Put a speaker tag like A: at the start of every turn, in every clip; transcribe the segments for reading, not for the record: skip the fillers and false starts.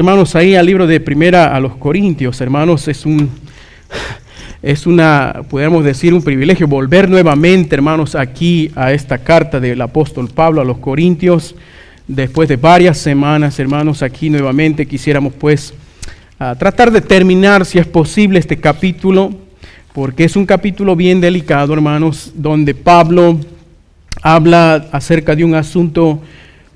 A: Hermanos, ahí al libro de Primera a los Corintios, hermanos, podríamos decir, un privilegio volver nuevamente, hermanos, aquí a esta carta del apóstol Pablo a los Corintios. Después de varias semanas, hermanos, aquí nuevamente quisiéramos pues tratar de terminar, si es posible, este capítulo, porque es un capítulo bien delicado, hermanos, donde Pablo habla acerca de un asunto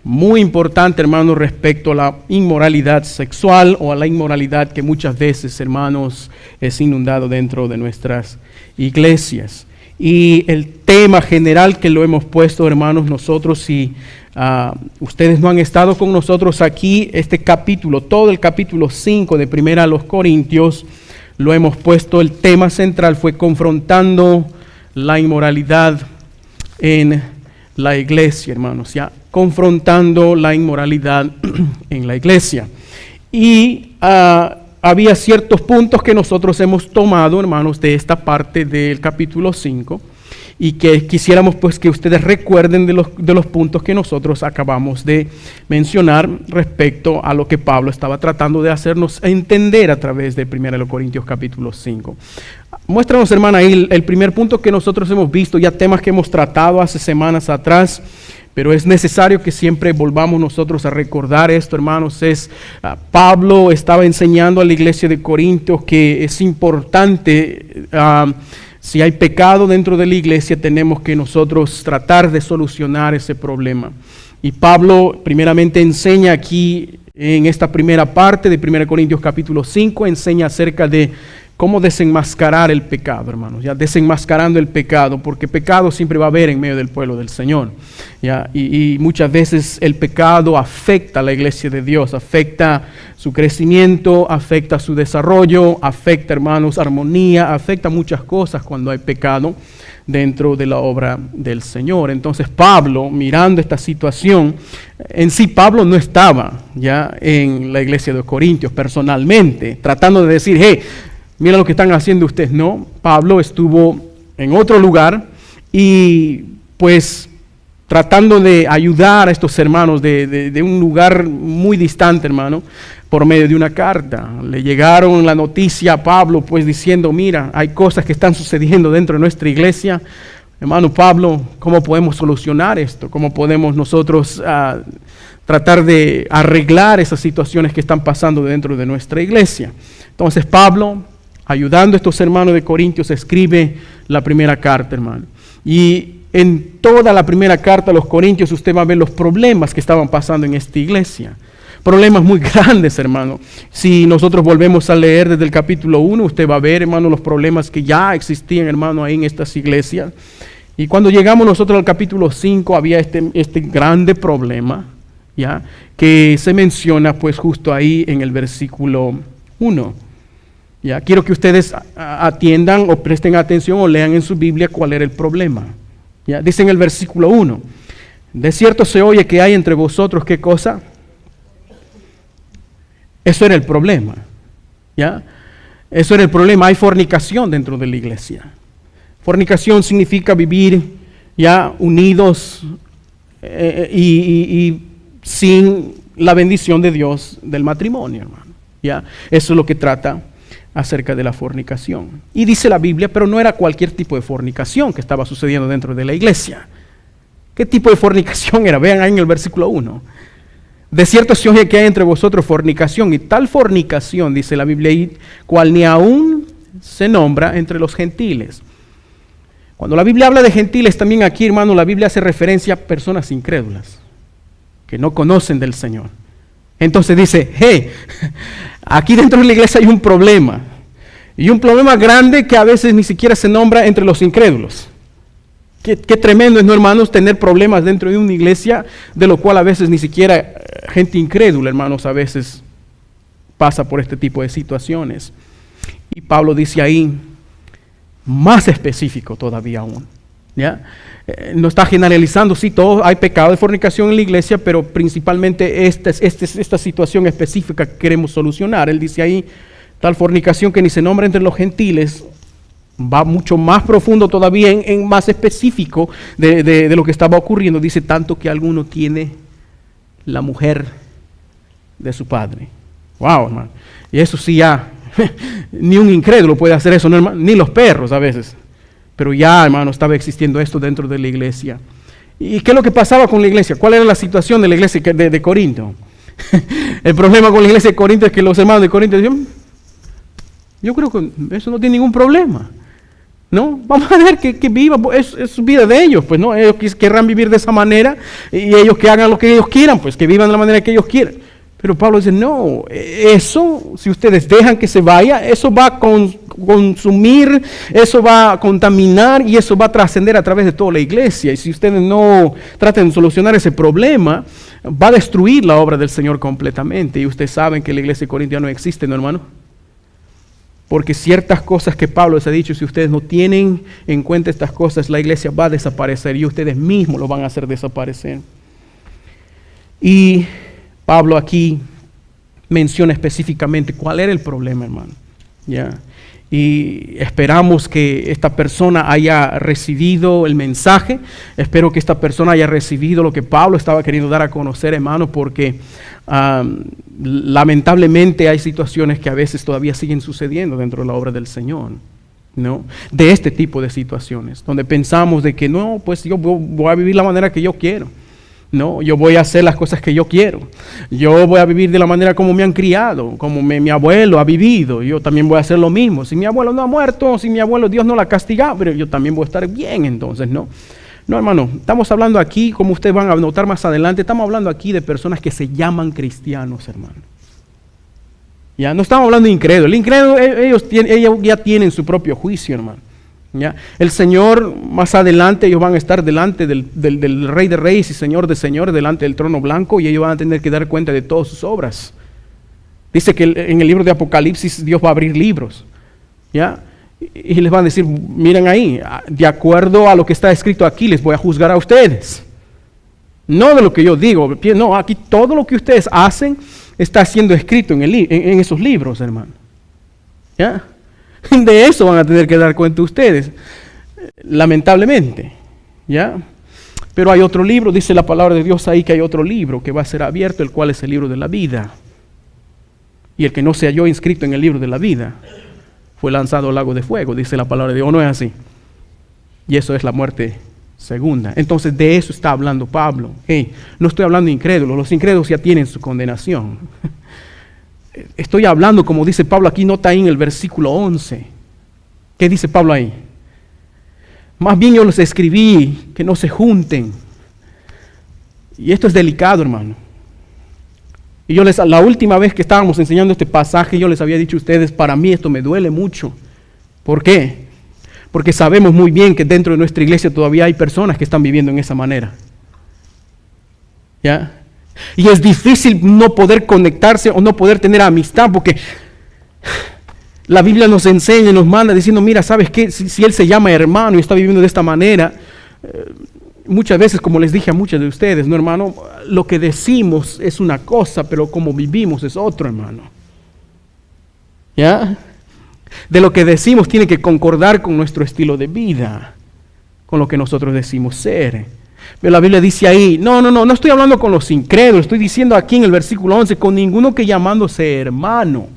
A: muy importante, hermanos, respecto a la inmoralidad sexual o a la inmoralidad que muchas veces, hermanos, es inundado dentro de nuestras iglesias. Y el tema general que lo hemos puesto, hermanos, nosotros, si ustedes no han estado con nosotros aquí, este capítulo, todo el capítulo 5 de Primera a los Corintios, lo hemos puesto, el tema central fue confrontando la inmoralidad en la iglesia, hermanos, ya confrontando la inmoralidad en la iglesia. Y había ciertos puntos que nosotros hemos tomado, hermanos, de esta parte del capítulo 5, y que quisiéramos pues que ustedes recuerden de los puntos que nosotros acabamos de mencionar respecto a lo que Pablo estaba tratando de hacernos entender a través de 1 Corintios capítulo 5. Muéstranos, hermana, ahí el primer punto que nosotros hemos visto, ya temas que hemos tratado hace semanas atrás, pero es necesario que siempre volvamos nosotros a recordar esto, hermanos. Pablo estaba enseñando a la iglesia de Corintios que es importante, si hay pecado dentro de la iglesia, tenemos que nosotros tratar de solucionar ese problema. Y Pablo primeramente enseña aquí en esta primera parte de 1 Corintios capítulo 5, enseña acerca de cómo desenmascarar el pecado, hermanos, ya desenmascarando el pecado, porque pecado siempre va a haber en medio del pueblo del Señor, ya, y muchas veces el pecado afecta a la iglesia de Dios, afecta su crecimiento, afecta su desarrollo, afecta, hermanos, armonía, afecta muchas cosas cuando hay pecado dentro de la obra del Señor. Entonces Pablo, mirando esta situación, en sí Pablo no estaba ya en la iglesia de Corintios personalmente, tratando de decir, hey, mira lo que están haciendo ustedes. No, Pablo estuvo en otro lugar y pues tratando de ayudar a estos hermanos de un lugar muy distante, hermano, por medio de una carta. Le llegaron la noticia a Pablo pues diciendo, mira, hay cosas que están sucediendo dentro de nuestra iglesia. Hermano Pablo, ¿cómo podemos solucionar esto? ¿Cómo podemos nosotros tratar de arreglar esas situaciones que están pasando dentro de nuestra iglesia? Entonces Pablo, ayudando a estos hermanos de Corintios, escribe la primera carta, hermano. Y en toda la primera carta a los Corintios usted va a ver los problemas que estaban pasando en esta iglesia. Problemas muy grandes, hermano. Si nosotros volvemos a leer desde el capítulo 1, usted va a ver, hermano, los problemas que ya existían, hermano, ahí en estas iglesias. Y cuando llegamos nosotros al capítulo 5, había este grande problema, ya, que se menciona pues justo ahí en el versículo 1. Ya, quiero que ustedes atiendan o presten atención o lean en su Biblia cuál era el problema. Ya, dice en el versículo 1, de cierto se oye que hay entre vosotros, ¿qué cosa? Eso era el problema. ¿Ya? Eso era el problema. Hay fornicación dentro de la iglesia. Fornicación significa vivir ya unidos y sin la bendición de Dios del matrimonio, hermano. ¿Ya? Eso es lo que trata acerca de la fornicación. Y dice la Biblia, pero no era cualquier tipo de fornicación que estaba sucediendo dentro de la iglesia. ¿Qué tipo de fornicación era? Vean ahí en el versículo 1. De cierto se oye que hay entre vosotros fornicación, y tal fornicación, dice la Biblia, cual ni aún se nombra entre los gentiles. Cuando la Biblia habla de gentiles, también aquí, hermano, la Biblia hace referencia a personas incrédulas, que no conocen del Señor. Entonces dice, hey, aquí dentro de la iglesia hay un problema, y un problema grande que a veces ni siquiera se nombra entre los incrédulos. Qué tremendo es, ¿no, hermanos?, tener problemas dentro de una iglesia, de lo cual a veces ni siquiera gente incrédula, hermanos, a veces pasa por este tipo de situaciones. Y Pablo dice ahí, más específico todavía aún, ¿ya? No está generalizando, sí, hay pecado de fornicación en la iglesia, pero principalmente esta situación específica que queremos solucionar. Él dice ahí, tal fornicación que ni se nombra entre los gentiles, va mucho más profundo todavía, en más específico de lo que estaba ocurriendo. Dice, tanto que alguno tiene la mujer de su padre. Wow, hermano. Y eso sí ya, ni un incrédulo puede hacer eso, no, hermano, ni los perros a veces. Pero ya, hermano, estaba existiendo esto dentro de la iglesia. ¿Y qué es lo que pasaba con la iglesia? ¿Cuál era la situación de la iglesia de Corinto? El problema con la iglesia de Corinto es que los hermanos de Corinto decían, yo creo que eso no tiene ningún problema. ¿No? Vamos a ver que viva, es vida de ellos, pues no, ellos querrán vivir de esa manera y ellos que hagan lo que ellos quieran, pues que vivan de la manera que ellos quieran. Pero Pablo dice, no, eso, si ustedes dejan que se vaya, eso va a consumir, eso va a contaminar y eso va a trascender a través de toda la iglesia. Y si ustedes no tratan de solucionar ese problema, va a destruir la obra del Señor completamente. Y ustedes saben que la iglesia de Corinto ya no existe, ¿no, hermano? Porque ciertas cosas que Pablo les ha dicho, si ustedes no tienen en cuenta estas cosas, la iglesia va a desaparecer y ustedes mismos lo van a hacer desaparecer. Y Pablo aquí menciona específicamente cuál era el problema, hermano. ¿Ya? Y esperamos que esta persona haya recibido el mensaje. Espero que esta persona haya recibido lo que Pablo estaba queriendo dar a conocer, hermano, porque lamentablemente hay situaciones que a veces todavía siguen sucediendo dentro de la obra del Señor, ¿no? De este tipo de situaciones, donde pensamos de que no, pues yo voy a vivir la manera que yo quiero. No, yo voy a hacer las cosas que yo quiero. Yo voy a vivir de la manera como me han criado, como mi abuelo ha vivido. Yo también voy a hacer lo mismo. Si mi abuelo no ha muerto, si mi abuelo Dios no la ha castigado, pero yo también voy a estar bien entonces, ¿no? No, hermano, estamos hablando aquí, como ustedes van a notar más adelante, estamos hablando aquí de personas que se llaman cristianos, hermano. Ya, no estamos hablando de incrédulos. El incrédulo, ellos ya tienen su propio juicio, hermano. ¿Ya? El Señor, más adelante, ellos van a estar delante del Rey de Reyes y Señor de Señores, delante del trono blanco, y ellos van a tener que dar cuenta de todas sus obras. Dice que en el libro de Apocalipsis Dios va a abrir libros, ¿ya? Y les van a decir, miren ahí, de acuerdo a lo que está escrito aquí, les voy a juzgar a ustedes. No de lo que yo digo, no, aquí todo lo que ustedes hacen está siendo escrito en esos libros, hermano. ¿Ya? De eso van a tener que dar cuenta ustedes, lamentablemente, ¿ya? Pero hay otro libro, dice la palabra de Dios ahí, que hay otro libro que va a ser abierto, el cual es el libro de la vida. Y el que no se halló inscrito en el libro de la vida fue lanzado al lago de fuego, dice la palabra de Dios, ¿no es así? Y eso es la muerte segunda. Entonces de eso está hablando Pablo. Hey, no estoy hablando de incrédulos, los incrédulos ya tienen su condenación. Estoy hablando, como dice Pablo aquí, nota ahí en el versículo 11. ¿Qué dice Pablo ahí? Más bien yo les escribí que no se junten. Y esto es delicado, hermano. Y la última vez que estábamos enseñando este pasaje, yo les había dicho a ustedes, para mí esto me duele mucho. ¿Por qué? Porque sabemos muy bien que dentro de nuestra iglesia todavía hay personas que están viviendo en esa manera. ¿Ya? Y es difícil no poder conectarse o no poder tener amistad, porque la Biblia nos enseña y nos manda diciendo, mira, ¿sabes qué? Si él se llama hermano y está viviendo de esta manera, muchas veces, como les dije a muchos de ustedes, no, hermano, lo que decimos es una cosa, pero como vivimos es otro, hermano. ¿Ya? De lo que decimos tiene que concordar con nuestro estilo de vida, con lo que nosotros decimos ser. Pero la Biblia dice ahí, no estoy hablando con los incrédulos, estoy diciendo aquí en el versículo 11, con ninguno que llamándose hermano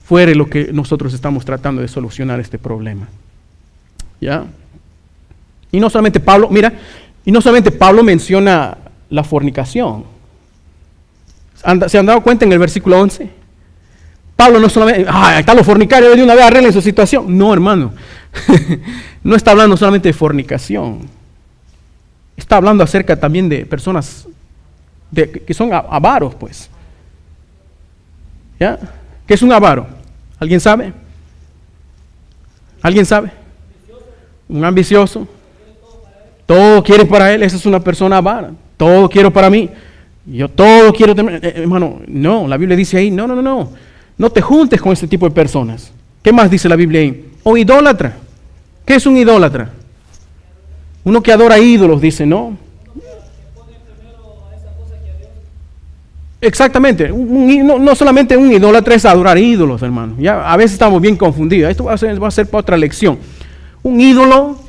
A: fuere lo que nosotros estamos tratando de solucionar este problema. ¿Ya? Y no solamente Pablo, menciona la fornicación. ¿Se han dado cuenta en el versículo 11? Pablo no solamente, están los fornicarios, de una vez arreglen su situación. No, hermano, no está hablando solamente de fornicación. Está hablando acerca también de personas que son avaros, pues. ¿Ya? ¿Qué es un avaro? ¿Alguien sabe? ¿Alguien sabe? Un ambicioso. Todo quiere para él. Esa es una persona avara. Todo quiero para mí. Yo todo quiero tener. Hermano, no. La Biblia dice ahí, no. No te juntes con este tipo de personas. ¿Qué más dice la Biblia ahí? O idólatra. ¿Qué es un idólatra? Uno que adora ídolos, dice, ¿no? Exactamente. No solamente un idólatra es adorar ídolos, hermano. Ya a veces estamos bien confundidos. Esto va a ser para otra lección. Un ídolo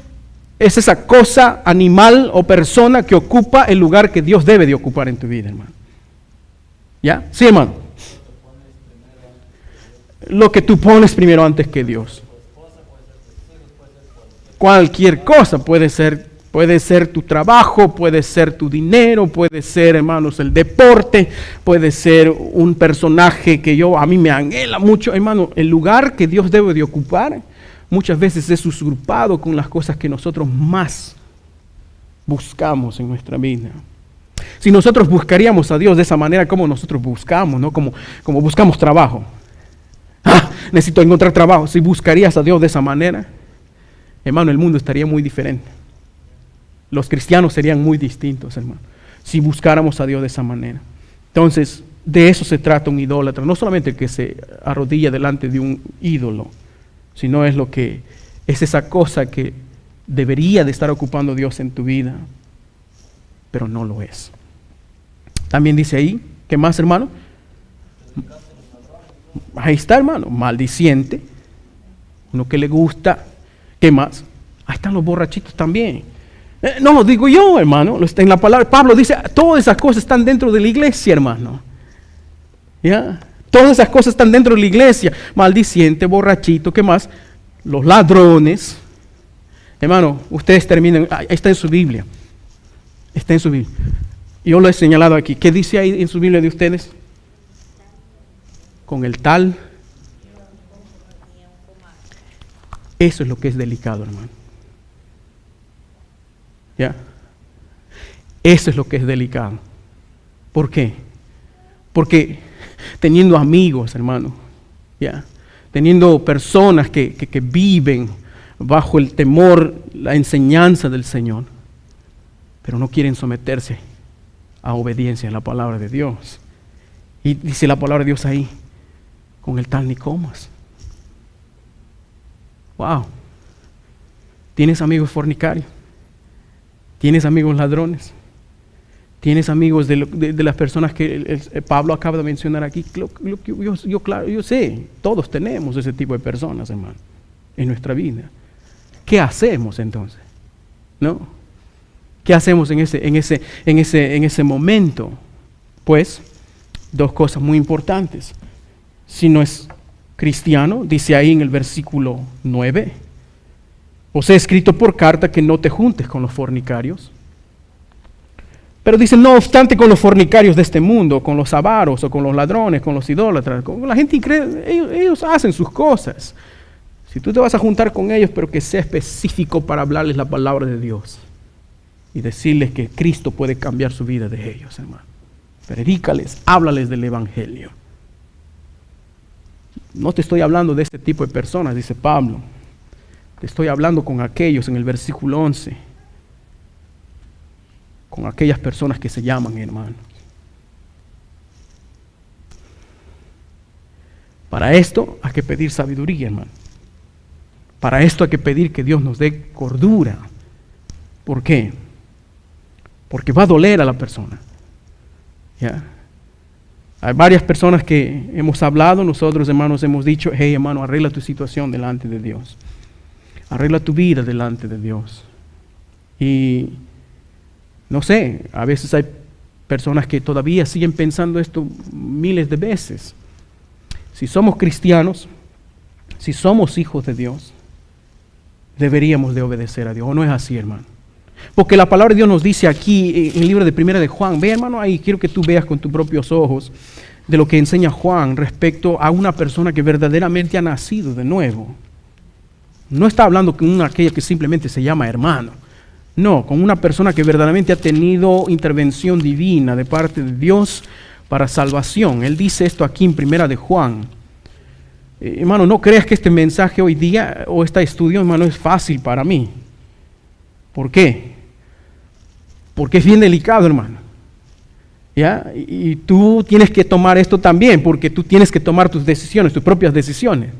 A: es esa cosa, animal o persona que ocupa el lugar que Dios debe de ocupar en tu vida, hermano. ¿Ya? Sí, hermano. lo que tú pones primero antes que Dios. Cualquier cosa puede ser tu trabajo, puede ser tu dinero, puede ser, hermanos, el deporte, puede ser un personaje que a mí me anhela mucho, hermano. El lugar que Dios debe de ocupar muchas veces es usurpado con las cosas que nosotros más buscamos en nuestra vida. Si nosotros buscaríamos a Dios de esa manera como nosotros buscamos, ¿no? Como buscamos trabajo. Necesito encontrar trabajo. Si buscarías a Dios de esa manera, hermano, el mundo estaría muy diferente. Los cristianos serían muy distintos, hermano, si buscáramos a Dios de esa manera. Entonces, de eso se trata un idólatra. No solamente el que se arrodilla delante de un ídolo, sino es esa cosa que debería de estar ocupando Dios en tu vida, pero no lo es. También dice ahí, ¿qué más, hermano? Ahí está, hermano, maldiciente, uno que le gusta. ¿Qué más? Ahí están los borrachitos también. No lo digo yo, hermano, lo está en la palabra. Pablo dice, todas esas cosas están dentro de la iglesia, hermano. ¿Ya? Todas esas cosas están dentro de la iglesia. Maldiciente, borrachito, ¿qué más? Los ladrones. Hermano, ustedes terminan, ahí está en su Biblia. Está en su Biblia. Yo lo he señalado aquí. ¿Qué dice ahí en su Biblia de ustedes? Con el tal. Eso es lo que es delicado, hermano. ¿Ya? Eso es lo que es delicado. ¿Por qué? Porque teniendo amigos, hermano, ¿ya? Teniendo personas que viven bajo el temor, la enseñanza del Señor, pero no quieren someterse a obediencia a la palabra de Dios. Y dice la palabra de Dios ahí, con el tal ni comas. Wow. ¿Tienes amigos fornicarios? ¿Tienes amigos ladrones? ¿Tienes amigos de las personas que Pablo acaba de mencionar aquí? Yo sé, todos tenemos ese tipo de personas, hermano, en nuestra vida. ¿Qué hacemos entonces? ¿No? ¿Qué hacemos en ese momento? Pues, dos cosas muy importantes. Si no es cristiano, dice ahí en el versículo 9, os he escrito por carta que no te juntes con los fornicarios. Pero dice, no obstante, con los fornicarios de este mundo, con los avaros o con los ladrones, con los idólatras, con la gente incrédula, ellos hacen sus cosas. Si tú te vas a juntar con ellos, pero que sea específico para hablarles la palabra de Dios y decirles que Cristo puede cambiar su vida de ellos, hermano. Predícales, háblales del Evangelio. No te estoy hablando de este tipo de personas, dice Pablo. Te estoy hablando con aquellos en el versículo 11. Con aquellas personas que se llaman hermanos. Para esto hay que pedir sabiduría, hermano. Para esto hay que pedir que Dios nos dé cordura. ¿Por qué? Porque va a doler a la persona. ¿Ya? Hay varias personas que hemos hablado, nosotros hermanos hemos dicho, hey hermano, arregla tu situación delante de Dios. Arregla tu vida delante de Dios. Y no sé, a veces hay personas que todavía siguen pensando esto miles de veces. Si somos cristianos, si somos hijos de Dios, deberíamos de obedecer a Dios. ¿O no es así, hermano? Porque la palabra de Dios nos dice aquí en el libro de Primera de Juan, ve hermano ahí, quiero que tú veas con tus propios ojos de lo que enseña Juan respecto a una persona que verdaderamente ha nacido de nuevo. No está hablando con aquella que simplemente se llama hermano. No, con una persona que verdaderamente ha tenido intervención divina de parte de Dios para salvación. Él dice esto aquí en Primera de Juan. Hermano, no creas que este mensaje hoy día o este estudio, hermano, es fácil para mí. ¿Por qué? Porque es bien delicado, hermano. ¿Ya? Y tú tienes que tomar esto también, porque tú tienes que tomar tus decisiones, tus propias decisiones.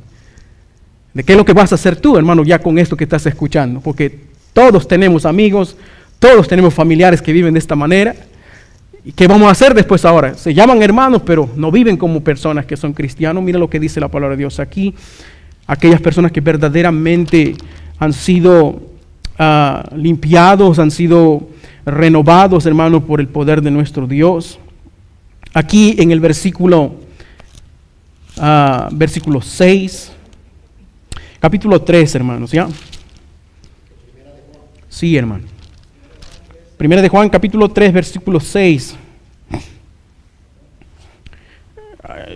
A: ¿De qué es lo que vas a hacer tú, hermano, ya con esto que estás escuchando? Porque todos tenemos amigos, todos tenemos familiares que viven de esta manera. ¿Y qué vamos a hacer después ahora? Se llaman hermanos, pero no viven como personas que son cristianos. Mira lo que dice la palabra de Dios aquí. Aquellas personas que verdaderamente han sido limpiados, han sido renovados, hermano, por el poder de nuestro Dios. Aquí en el versículo versículo 6. Capítulo 3, hermanos, ¿ya? Sí, hermano. Primera de Juan, capítulo 3, versículo 6.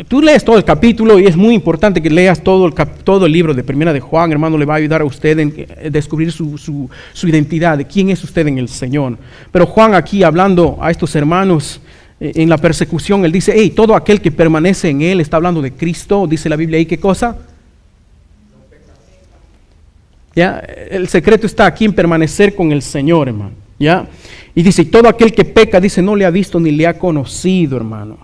A: Tú lees todo el capítulo y es muy importante que leas todo el libro de Primera de Juan, hermano. Le va a ayudar a usted en descubrir su identidad, de quién es usted en el Señor. Pero Juan aquí, hablando a estos hermanos en la persecución, él dice, hey, todo aquel que permanece en él, está hablando de Cristo, dice la Biblia ahí, ¿qué cosa? ¿Ya? El secreto está aquí en permanecer con el Señor, hermano. ¿Ya? Y dice, todo aquel que peca, dice, no le ha visto ni le ha conocido, hermano.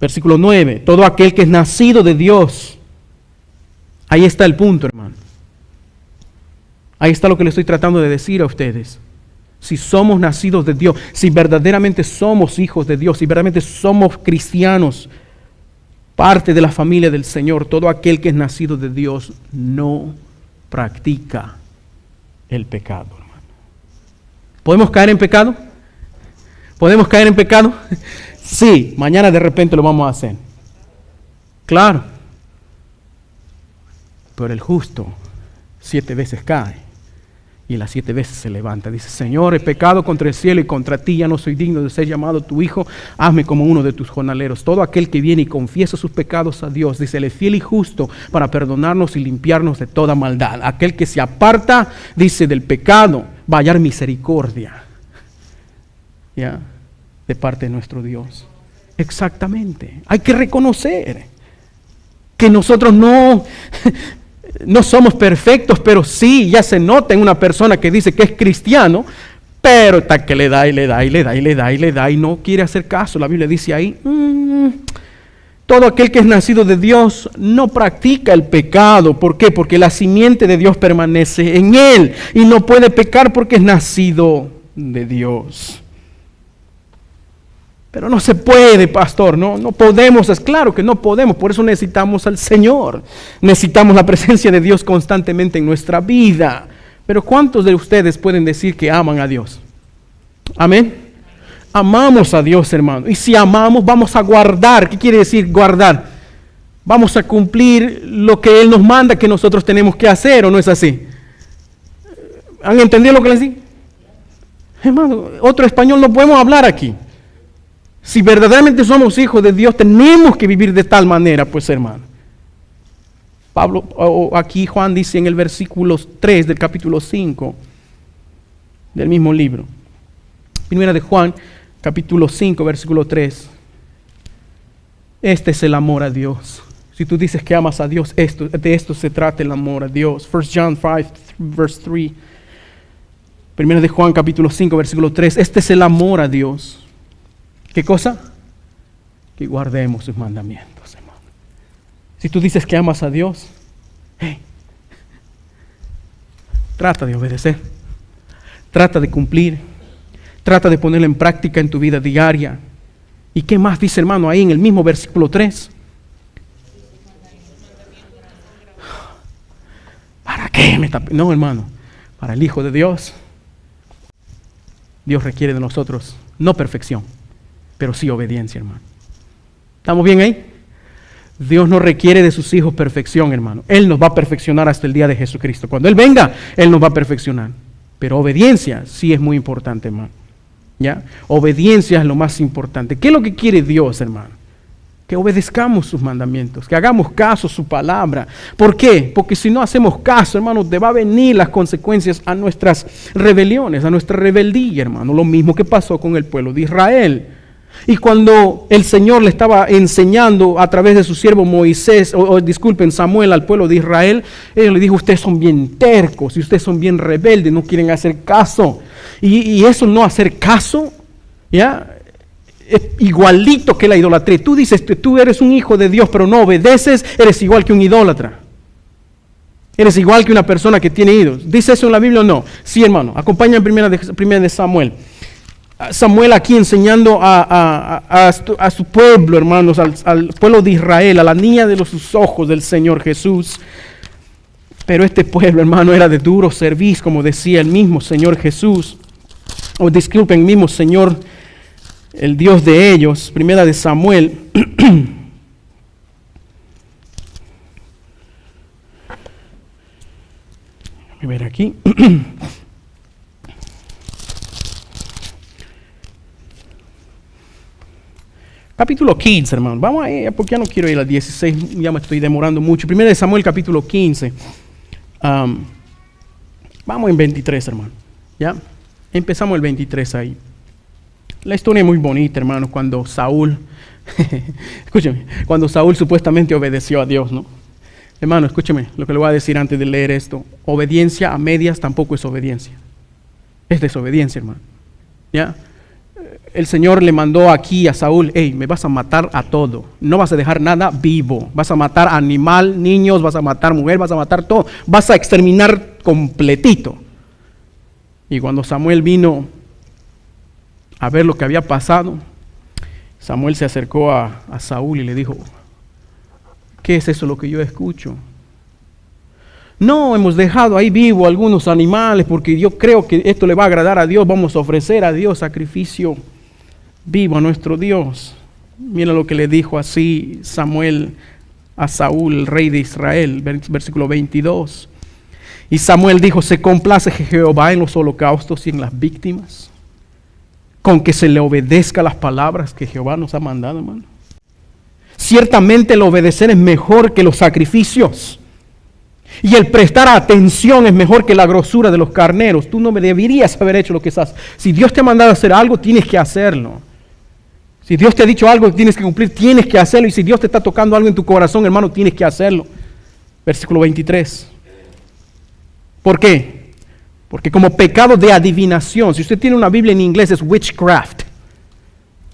A: Versículo 9, todo aquel que es nacido de Dios. Ahí está el punto, hermano. Ahí está lo que le estoy tratando de decir a ustedes. Si somos nacidos de Dios, si verdaderamente somos hijos de Dios, si verdaderamente somos cristianos, parte de la familia del Señor, todo aquel que es nacido de Dios no practica el pecado, hermano. ¿Podemos caer en pecado? ¿Podemos caer en pecado? Sí, mañana de repente lo vamos a hacer. Claro. Pero el justo 7 veces cae y las 7 veces se levanta. Dice, Señor, he pecado contra el cielo y contra ti, ya no soy digno de ser llamado tu hijo, hazme como uno de tus jornaleros. Todo aquel que viene y confiesa sus pecados a Dios, dice, Él es fiel y justo para perdonarnos y limpiarnos de toda maldad. Aquel que se aparta, dice, del pecado, va a hallar misericordia. ¿Ya? De parte de nuestro Dios. Exactamente. Hay que reconocer que nosotros no somos perfectos, pero sí ya se nota en una persona que dice que es cristiano, pero está que le da y no quiere hacer caso. La Biblia dice ahí, todo aquel que es nacido de Dios no practica el pecado. ¿Por qué? Porque la simiente de Dios permanece en él y no puede pecar porque es nacido de Dios. Pero no se puede, pastor, no podemos, es claro que no podemos, por eso necesitamos al Señor, necesitamos la presencia de Dios constantemente en nuestra vida. Pero ¿cuántos de ustedes pueden decir que aman a Dios? Amén. Amamos a Dios, hermano, y si amamos vamos a guardar. ¿Qué quiere decir guardar? Vamos a cumplir lo que Él nos manda que nosotros tenemos que hacer, ¿o no es así? ¿Han entendido lo que les digo? Hermano, otro español no podemos hablar aquí. Si verdaderamente somos hijos de Dios, tenemos que vivir de tal manera, pues, hermano. Aquí Juan dice en el versículo 3 del capítulo 5 del mismo libro. Primera de Juan, capítulo 5, versículo 3. Este es el amor a Dios. Si tú dices que amas a Dios, de esto se trata el amor a Dios. 1 John 5, verse 3. Primera de Juan, capítulo 5, versículo 3. Este es el amor a Dios. ¿Qué cosa? Que guardemos sus mandamientos, hermano. Si tú dices que amas a Dios, trata de obedecer, trata de cumplir, trata de ponerlo en práctica en tu vida diaria. ¿Y qué más dice, hermano, ahí en el mismo versículo 3? ¿Para qué me tapé? No, hermano, para el Hijo de Dios. Dios requiere de nosotros, no perfección, pero sí obediencia, hermano. ¿Estamos bien ahí? Dios no requiere de sus hijos perfección, hermano. Él nos va a perfeccionar hasta el día de Jesucristo. Cuando Él venga, Él nos va a perfeccionar. Pero obediencia sí es muy importante, hermano. ¿Ya? Obediencia es lo más importante. ¿Qué es lo que quiere Dios, hermano? Que obedezcamos sus mandamientos, que hagamos caso a su palabra. ¿Por qué? Porque si no hacemos caso, hermano, te va a venir las consecuencias a nuestras rebeliones, a nuestra rebeldía, hermano. Lo mismo que pasó con el pueblo de Israel. Y cuando el Señor le estaba enseñando a través de su siervo Moisés, Samuel al pueblo de Israel, Él le dijo, ustedes son bien tercos y ustedes son bien rebeldes, no quieren hacer caso. Y eso no hacer caso, ¿ya? Es igualito que la idolatría. Tú dices que tú eres un hijo de Dios, pero no obedeces, eres igual que un idólatra. Eres igual que una persona que tiene ídolos. ¿Dice eso en la Biblia o no? Sí, hermano. Acompaña en primera de Samuel. Samuel aquí enseñando a su pueblo, hermanos, al pueblo de Israel, a la niña de sus ojos del Señor Jesús. Pero este pueblo, hermano, era de duro servicio, como decía el mismo Señor Jesús. O disculpen, el mismo Señor, el Dios de ellos. Primera de Samuel. A ver aquí. Capítulo 15, hermano. Vamos a ir, porque ya no quiero ir al 16, ya me estoy demorando mucho. Primero de Samuel, capítulo 15. Vamos en 23, hermano. ¿Ya? Empezamos el 23 ahí. La historia es muy bonita, hermano, cuando Saúl, escúcheme, cuando Saúl supuestamente obedeció a Dios, ¿no? Hermano, escúcheme lo que le voy a decir antes de leer esto. Obediencia a medias tampoco es obediencia. Es desobediencia, hermano. ¿Ya? El Señor le mandó aquí a Saúl, hey, me vas a matar a todo. No vas a dejar nada vivo. Vas a matar animal, niños, vas a matar mujer, vas a matar todo. Vas a exterminar completito. Y cuando Samuel vino a ver lo que había pasado, Samuel se acercó a Saúl y le dijo, ¿qué es eso lo que yo escucho? No, hemos dejado ahí vivo algunos animales porque yo creo que esto le va a agradar a Dios. Vamos a ofrecer a Dios sacrificio vivo a nuestro Dios. Mira lo que le dijo así Samuel a Saúl, el rey de Israel, versículo 22. Y Samuel dijo, ¿se complace Jehová en los holocaustos y en las víctimas? Con que se le obedezca las palabras que Jehová nos ha mandado, hermano. Ciertamente el obedecer es mejor que los sacrificios. Y el prestar atención es mejor que la grosura de los carneros. Tú no me deberías haber hecho lo que estás. Si Dios te ha mandado a hacer algo, tienes que hacerlo. Si Dios te ha dicho algo que tienes que cumplir, tienes que hacerlo. Y si Dios te está tocando algo en tu corazón, hermano, tienes que hacerlo. Versículo 23. ¿Por qué? Porque como pecado de adivinación, si usted tiene una Biblia en inglés es witchcraft.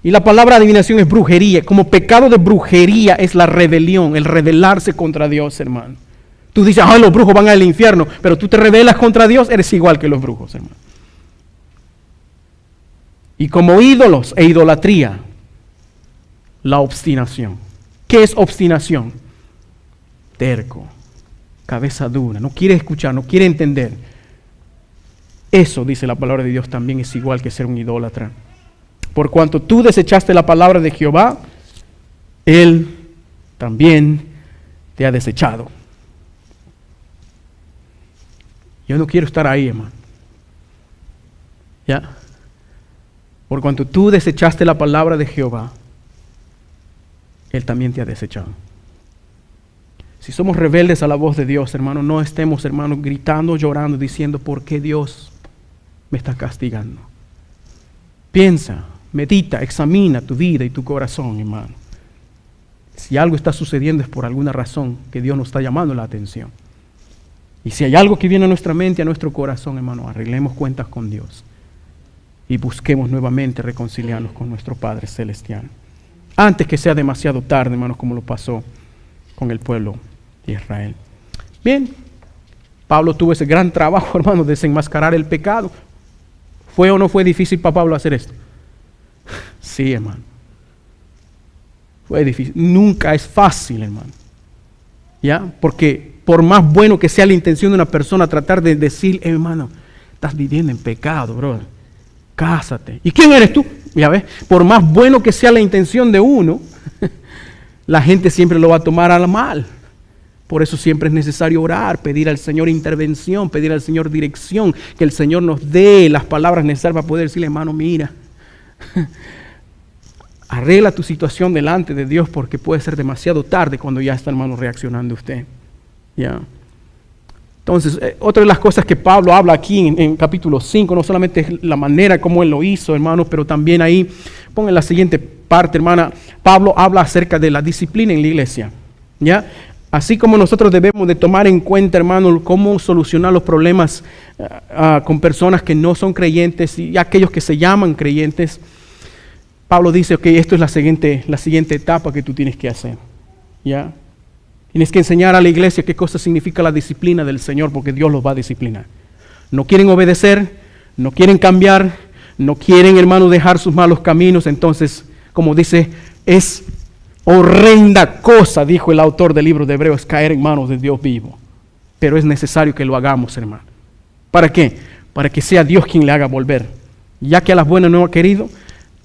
A: Y la palabra adivinación es brujería. Como pecado de brujería es la rebelión, el rebelarse contra Dios, hermano. Tú dices, los brujos van al infierno, pero tú te rebelas contra Dios, eres igual que los brujos, hermano. Y como ídolos e idolatría, la obstinación. ¿Qué es obstinación? Terco, cabeza dura, no quiere escuchar, no quiere entender. Eso, dice la palabra de Dios, también es igual que ser un idólatra. Por cuanto tú desechaste la palabra de Jehová, Él también te ha desechado. Yo no quiero estar ahí, hermano. ¿Ya? Por cuanto tú desechaste la palabra de Jehová, Él también te ha desechado. Si somos rebeldes a la voz de Dios, hermano, no estemos, hermano, gritando, llorando, diciendo, ¿por qué Dios me está castigando? Piensa, medita, examina tu vida y tu corazón, hermano. Si algo está sucediendo es por alguna razón que Dios nos está llamando la atención. Y si hay algo que viene a nuestra mente, a nuestro corazón, hermano, arreglemos cuentas con Dios y busquemos nuevamente reconciliarnos con nuestro Padre Celestial. Antes que sea demasiado tarde, hermanos, como lo pasó con el pueblo de Israel. Bien, Pablo tuvo ese gran trabajo, hermano, de desenmascarar el pecado. ¿Fue o no fue difícil para Pablo hacer esto? Sí, hermano. Fue difícil. Nunca es fácil, hermano. ¿Ya? Porque por más bueno que sea la intención de una persona, tratar de decir, hermano, estás viviendo en pecado, brother. Cásate. ¿Y quién eres tú? Ya ves, por más bueno que sea la intención de uno, la gente siempre lo va a tomar a la mal. Por eso siempre es necesario orar, pedir al Señor intervención, pedir al Señor dirección, que el Señor nos dé las palabras necesarias para poder decirle, hermano, mira, arregla tu situación delante de Dios porque puede ser demasiado tarde cuando ya está, hermano, reaccionando usted. ¿Ya? Entonces, otra de las cosas que Pablo habla aquí en capítulo 5, no solamente es la manera como él lo hizo, hermanos, pero también ahí, pongan la siguiente parte, hermana, Pablo habla acerca de la disciplina en la iglesia. ¿Ya? Así como nosotros debemos de tomar en cuenta, hermanos, cómo solucionar los problemas con personas que no son creyentes y aquellos que se llaman creyentes, Pablo dice, ok, esto es la siguiente etapa que tú tienes que hacer. ¿Ya? Tienes que enseñar a la iglesia qué cosa significa la disciplina del Señor, porque Dios los va a disciplinar. No quieren obedecer, no quieren cambiar, no quieren, hermano, dejar sus malos caminos. Entonces, como dice, es horrenda cosa, dijo el autor del libro de Hebreos, caer en manos de Dios vivo. Pero es necesario que lo hagamos, hermano. ¿Para qué? Para que sea Dios quien le haga volver. Ya que a las buenas no ha querido,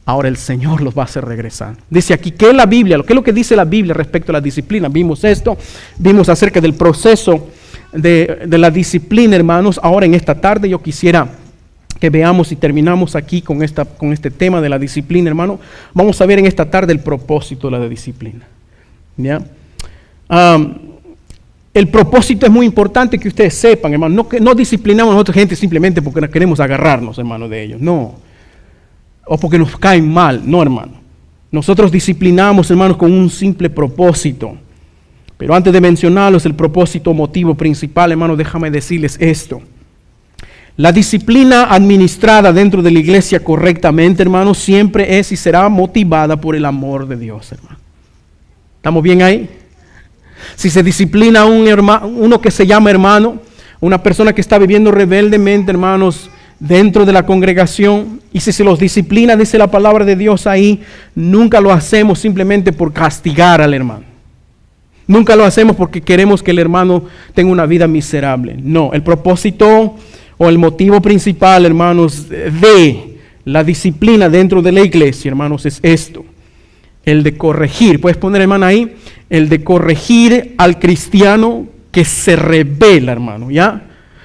A: ahora el Señor los va a hacer regresar. Dice aquí, ¿qué es la Biblia? ¿Qué es lo que dice la Biblia respecto a la disciplina? Vimos esto, vimos acerca del proceso de la disciplina, hermanos, ahora en esta tarde yo quisiera que veamos y terminamos aquí con este tema de la disciplina, hermano. Vamos a ver en esta tarde el propósito de la disciplina. ¿Ya? El propósito es muy importante que ustedes sepan, hermano. No disciplinamos a otra gente simplemente porque nos queremos agarrarnos, hermano, de ellos. No. O porque nos caen mal. No, hermano. Nosotros disciplinamos, hermanos, con un simple propósito. Pero antes de mencionarlos, el propósito motivo principal, hermano, déjame decirles esto. La disciplina administrada dentro de la iglesia correctamente, hermano, siempre es y será motivada por el amor de Dios, hermano. ¿Estamos bien ahí? Si se disciplina a uno que se llama hermano, una persona que está viviendo rebeldemente, hermanos, dentro de la congregación, y si se los disciplina, dice la palabra de Dios ahí, nunca lo hacemos simplemente por castigar al hermano. Nunca lo hacemos porque queremos que el hermano tenga una vida miserable. No, el propósito o el motivo principal, hermanos, de la disciplina dentro de la iglesia, hermanos, es esto. El de corregir, puedes poner, hermano, ahí, el de corregir al cristiano que se rebela, hermano, ¿ya?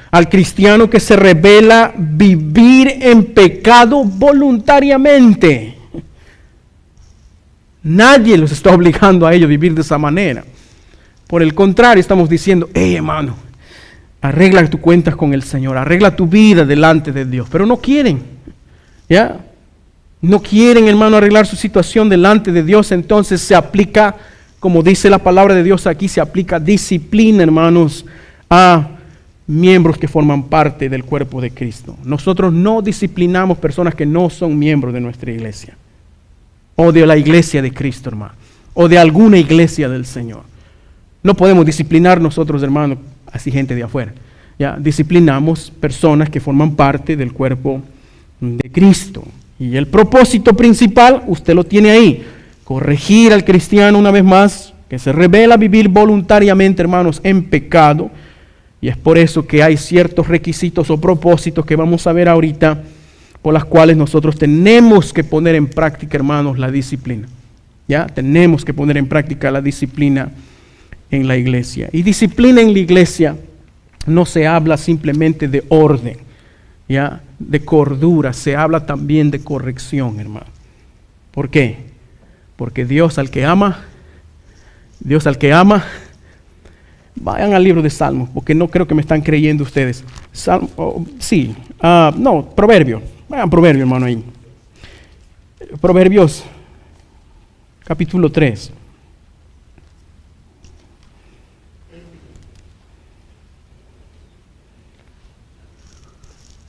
A: Al cristiano que se rebela vivir en pecado voluntariamente. Nadie los está obligando a ellos a vivir de esa manera. Por el contrario, estamos diciendo, hey, hermano, arregla tus cuentas con el Señor, arregla tu vida delante de Dios. Pero no quieren, ¿ya? No quieren, hermano, arreglar su situación delante de Dios. Entonces se aplica, como dice la palabra de Dios aquí, se aplica disciplina, hermanos, a miembros que forman parte del cuerpo de Cristo. Nosotros no disciplinamos personas que no son miembros de nuestra iglesia, o de la iglesia de Cristo, hermano, o de alguna iglesia del Señor. No podemos disciplinar nosotros, hermanos, así gente de afuera. Ya disciplinamos personas que forman parte del cuerpo de Cristo. Y el propósito principal, usted lo tiene ahí, corregir al cristiano una vez más, que se revela a vivir voluntariamente, hermanos, en pecado. Y es por eso que hay ciertos requisitos o propósitos que vamos a ver ahorita, por las cuales nosotros tenemos que poner en práctica, hermanos, la disciplina. Ya tenemos que poner en práctica la disciplina en la iglesia. Y disciplina en la iglesia no se habla simplemente de orden, ya, de cordura, se habla también de corrección, hermano. ¿Por qué? Porque Dios al que ama, vayan al libro de Salmos, porque no creo que me están creyendo ustedes. Proverbios, vayan Proverbios, hermano, ahí. Proverbios, capítulo 3.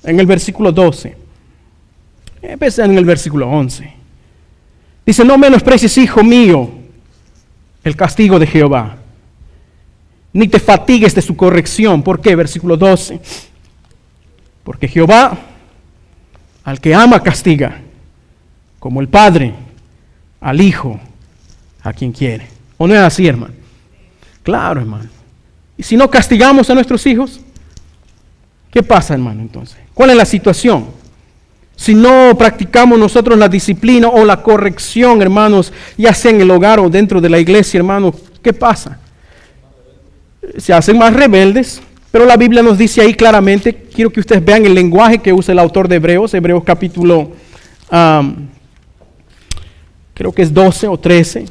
A: En el versículo 12, empecé en el versículo 11. Dice, no menosprecies, hijo mío, el castigo de Jehová, ni te fatigues de su corrección. ¿Por qué? Versículo 12. Porque Jehová, al que ama, castiga, como el padre al hijo, a quien quiere. ¿O no es así, hermano? Claro, hermano. ¿Y si no castigamos a nuestros hijos? ¿Qué pasa, hermano, entonces? ¿Cuál es la situación? Si no practicamos nosotros la disciplina o la corrección, hermanos, ya sea en el hogar o dentro de la iglesia, hermanos, ¿qué pasa? Se hacen más rebeldes, pero la Biblia nos dice ahí claramente, quiero que ustedes vean el lenguaje que usa el autor de Hebreos capítulo, creo que es 12 o 13,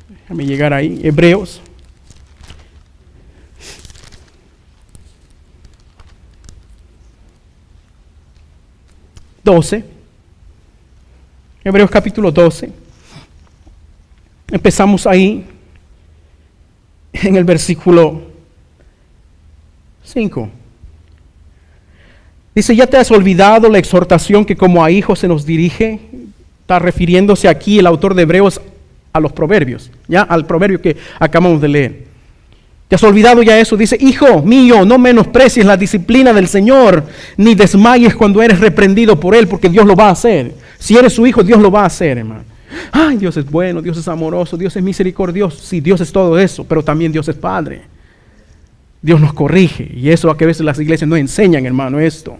A: déjame llegar ahí, Hebreos. Hebreos capítulo 12. Empezamos ahí en el versículo 5. Dice, ¿ya te has olvidado la exhortación que como a hijos se nos dirige? Está refiriéndose aquí el autor de Hebreos a los proverbios, ya al proverbio que acabamos de leer. ¿Te has olvidado ya eso? Dice, hijo mío, no menosprecies la disciplina del Señor, ni desmayes cuando eres reprendido por Él, porque Dios lo va a hacer. Si eres su hijo, Dios lo va a hacer, hermano. Ay, Dios es bueno, Dios es amoroso, Dios es misericordioso. Sí, Dios es todo eso, pero también Dios es Padre. Dios nos corrige, y eso a que a veces las iglesias no enseñan, hermano, esto.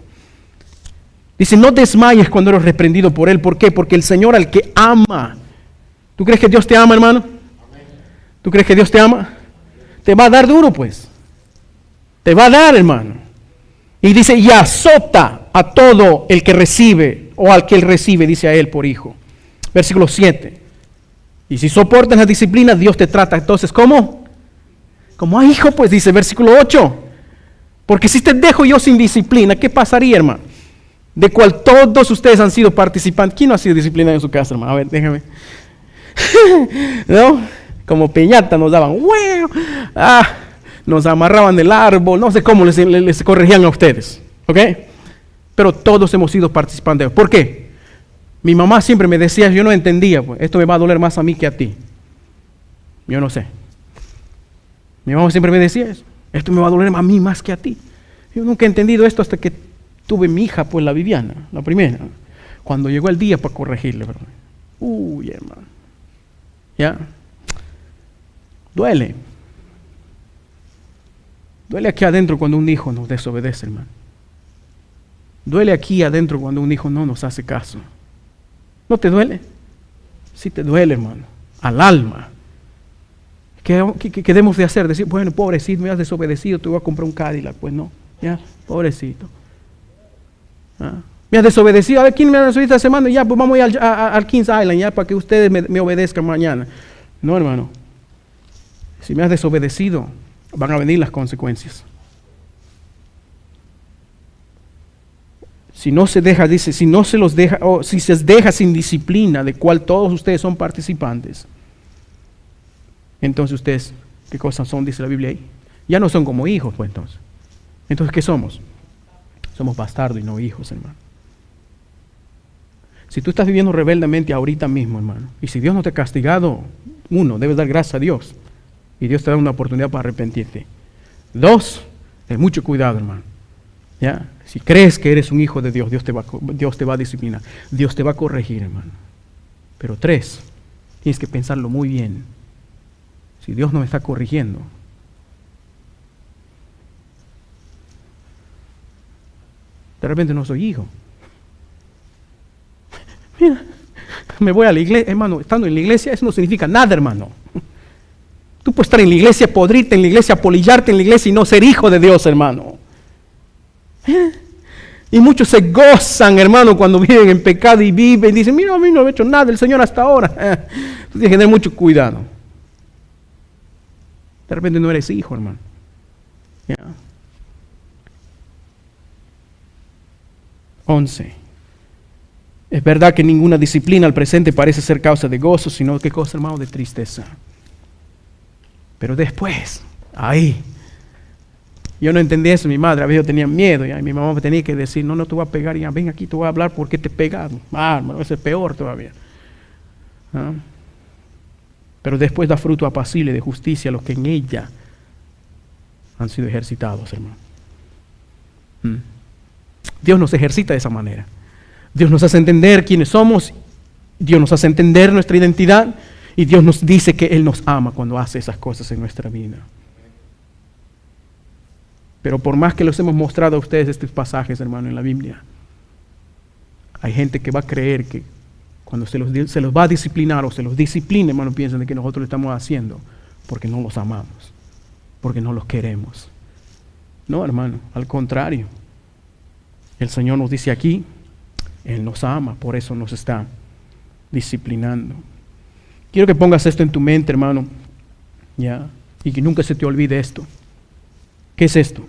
A: Dice, no desmayes cuando eres reprendido por Él. ¿Por qué? Porque el Señor al que ama. ¿Tú crees que Dios te ama, hermano? ¿Tú crees que Dios te ama? Te va a dar duro, pues. Te va a dar, hermano. Y dice, y azota a todo el que recibe, o al que él recibe, dice a él por hijo. Versículo 7. Y si soportas la disciplina, Dios te trata. Entonces, ¿cómo? Como a hijo, pues dice, versículo 8. Porque si te dejo yo sin disciplina, ¿qué pasaría, hermano? De cual todos ustedes han sido participantes. ¿Quién no ha sido disciplinado en su casa, hermano? A ver, déjame. ¿No? Como piñata nos daban. Nos amarraban del árbol. No sé cómo les corregían a ustedes. ¿Ok? Pero todos hemos sido participantes. ¿Por qué? Mi mamá siempre me decía, yo no entendía, pues, esto me va a doler más a mí que a ti. Yo no sé. Mi mamá siempre me decía eso. Esto me va a doler a mí más que a ti. Yo nunca he entendido esto hasta que tuve mi hija, pues la Viviana, la primera. Cuando llegó el día para corregirle, ¿verdad? Uy, hermano. ¿Ya? Duele. Duele aquí adentro cuando un hijo nos desobedece, hermano. Duele aquí adentro cuando un hijo no nos hace caso. ¿No te duele? Sí te duele, hermano. Al alma. ¿Qué debemos de hacer? Decir, bueno, pobrecito, me has desobedecido, te voy a comprar un Cadillac. Pues no, ya, pobrecito. Me has desobedecido, a ver, ¿quién me ha desobedecido esta semana? Ya, pues vamos a ir al Kings Island, ya, para que ustedes me obedezcan mañana. No, hermano. Si me has desobedecido, van a venir las consecuencias. Si no se deja, dice, si no se los deja, o si se deja sin disciplina, de cual todos ustedes son participantes, entonces ustedes, ¿qué cosas son? Dice la Biblia ahí. Ya no son como hijos, pues entonces. Entonces, ¿qué somos? Somos bastardos y no hijos, hermano. Si tú estás viviendo rebeldemente ahorita mismo, hermano, y si Dios no te ha castigado, uno, debes dar gracias a Dios. Y Dios te da una oportunidad para arrepentirte. Dos, ten mucho cuidado, hermano. ¿Ya? Si crees que eres un hijo de Dios, Dios te va a disciplinar. Dios te va a corregir, hermano. Pero tres, tienes que pensarlo muy bien. Si Dios no me está corrigiendo, de repente no soy hijo. Mira, me voy a la iglesia, hermano, estando en la iglesia, eso no significa nada, hermano. Tú puedes estar en la iglesia, podrirte en la iglesia, polillarte en la iglesia y no ser hijo de Dios, hermano. Y muchos se gozan, hermano, cuando viven en pecado y viven y dicen, mira, a mí no he hecho nada el Señor hasta ahora. Tú tienes que tener mucho cuidado. De repente no eres hijo, hermano. ¿Ya? 11. Es verdad que ninguna disciplina al presente parece ser causa de gozo, sino que cosa, hermano, de tristeza. Pero después, ahí, yo no entendía eso, mi madre, a veces yo tenía miedo, y mi mamá me tenía que decir, no te voy a pegar, ya ven aquí, te voy a hablar porque te he pegado. Hermano, eso es peor todavía. ¿Ah? Pero después da fruto apacible de justicia a los que en ella han sido ejercitados, hermano. Dios nos ejercita de esa manera. Dios nos hace entender quiénes somos, Dios nos hace entender nuestra identidad, y Dios nos dice que Él nos ama cuando hace esas cosas en nuestra vida. Pero por más que los hemos mostrado a ustedes estos pasajes, hermano, en la Biblia, hay gente que va a creer que cuando se los va a disciplinar o se los discipline, hermano, piensan de que nosotros lo estamos haciendo porque no los amamos, porque no los queremos. No, hermano, al contrario. El Señor nos dice aquí, Él nos ama, por eso nos está disciplinando. Quiero que pongas esto en tu mente, hermano, ¿ya? Y que nunca se te olvide esto. ¿Qué es esto?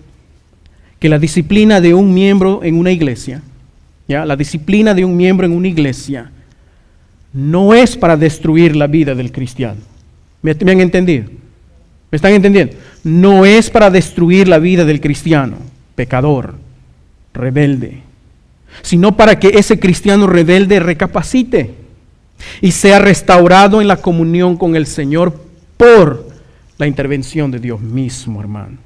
A: Que la disciplina de un miembro en una iglesia, ¿ya? La disciplina de un miembro en una iglesia no es para destruir la vida del cristiano. ¿Me han entendido? ¿Me están entendiendo? No es para destruir la vida del cristiano, pecador, rebelde, sino para que ese cristiano rebelde recapacite y sea restaurado en la comunión con el Señor por la intervención de Dios mismo, hermano.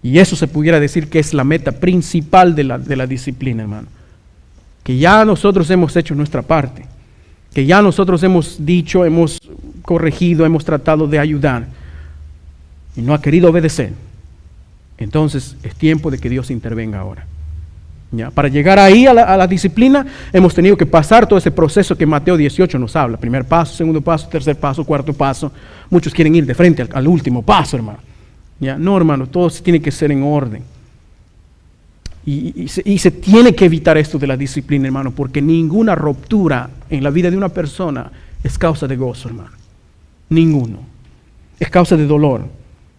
A: Y eso se pudiera decir que es la meta principal de la disciplina, hermano. Que ya nosotros hemos hecho nuestra parte, que ya nosotros hemos dicho, hemos corregido, hemos tratado de ayudar y no ha querido obedecer. Entonces es tiempo de que Dios intervenga ahora. ¿Ya? Para llegar ahí a la disciplina hemos tenido que pasar todo ese proceso que Mateo 18 nos habla. Primer paso, segundo paso, tercer paso, cuarto paso. Muchos quieren ir de frente al último paso, hermano. ¿Ya? No, hermano, todo tiene que ser en orden. Y se tiene que evitar esto de la disciplina, hermano, porque ninguna ruptura en la vida de una persona es causa de gozo, hermano. Ninguno. Es causa de dolor.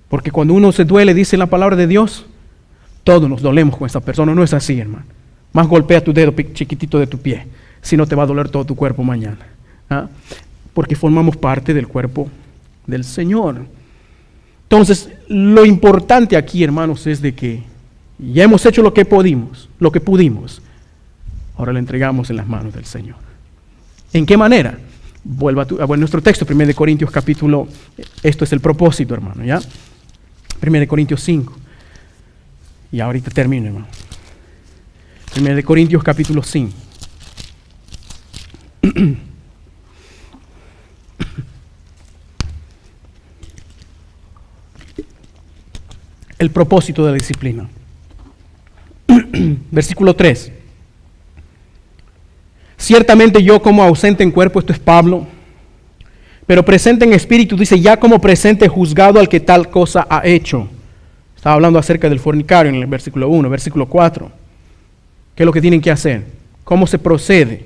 A: Porque cuando uno se duele, dice la palabra de Dios, todos nos dolemos con esa persona. No es así, hermano. Más golpea tu dedo chiquitito de tu pie, si no te va a doler todo tu cuerpo mañana. ¿Ah? Porque formamos parte del cuerpo del Señor. Entonces, lo importante aquí, hermanos, es de que ya hemos hecho lo que pudimos. Ahora le entregamos en las manos del Señor. ¿En qué manera? Vuelva a nuestro texto, 1 Corintios capítulo, esto es el propósito, hermano, ¿ya? 1 Corintios 5. Y ahorita termino, hermano. 1 Corintios capítulo 5. El propósito de la disciplina. Versículo 3. Ciertamente yo como ausente en cuerpo, esto es Pablo, pero presente en espíritu, dice, ya como presente juzgado al que tal cosa ha hecho. Estaba hablando acerca del fornicario en el versículo 1, versículo 4. ¿Qué es lo que tienen que hacer? ¿Cómo se procede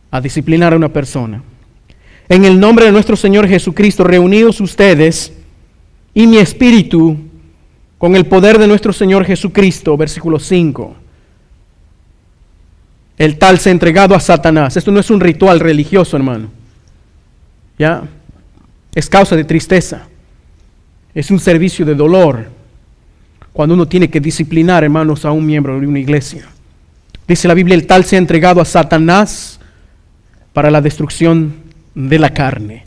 A: a disciplinar a una persona? En el nombre de nuestro Señor Jesucristo, reunidos ustedes y mi espíritu, con el poder de nuestro Señor Jesucristo, versículo 5. El tal se ha entregado a Satanás. Esto no es un ritual religioso, hermano. ¿Ya? Es causa de tristeza. Es un servicio de dolor. Cuando uno tiene que disciplinar, hermanos, a un miembro de una iglesia. Dice la Biblia, el tal se ha entregado a Satanás para la destrucción de la carne,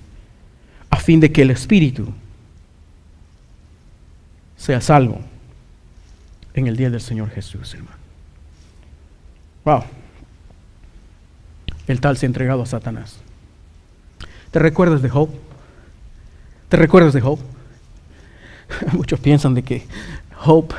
A: a fin de que el espíritu sea salvo en el día del Señor Jesús, hermano. Wow. El tal se ha entregado a Satanás. ¿Te recuerdas de Job? ¿Te recuerdas de Job? Muchos piensan de que Job,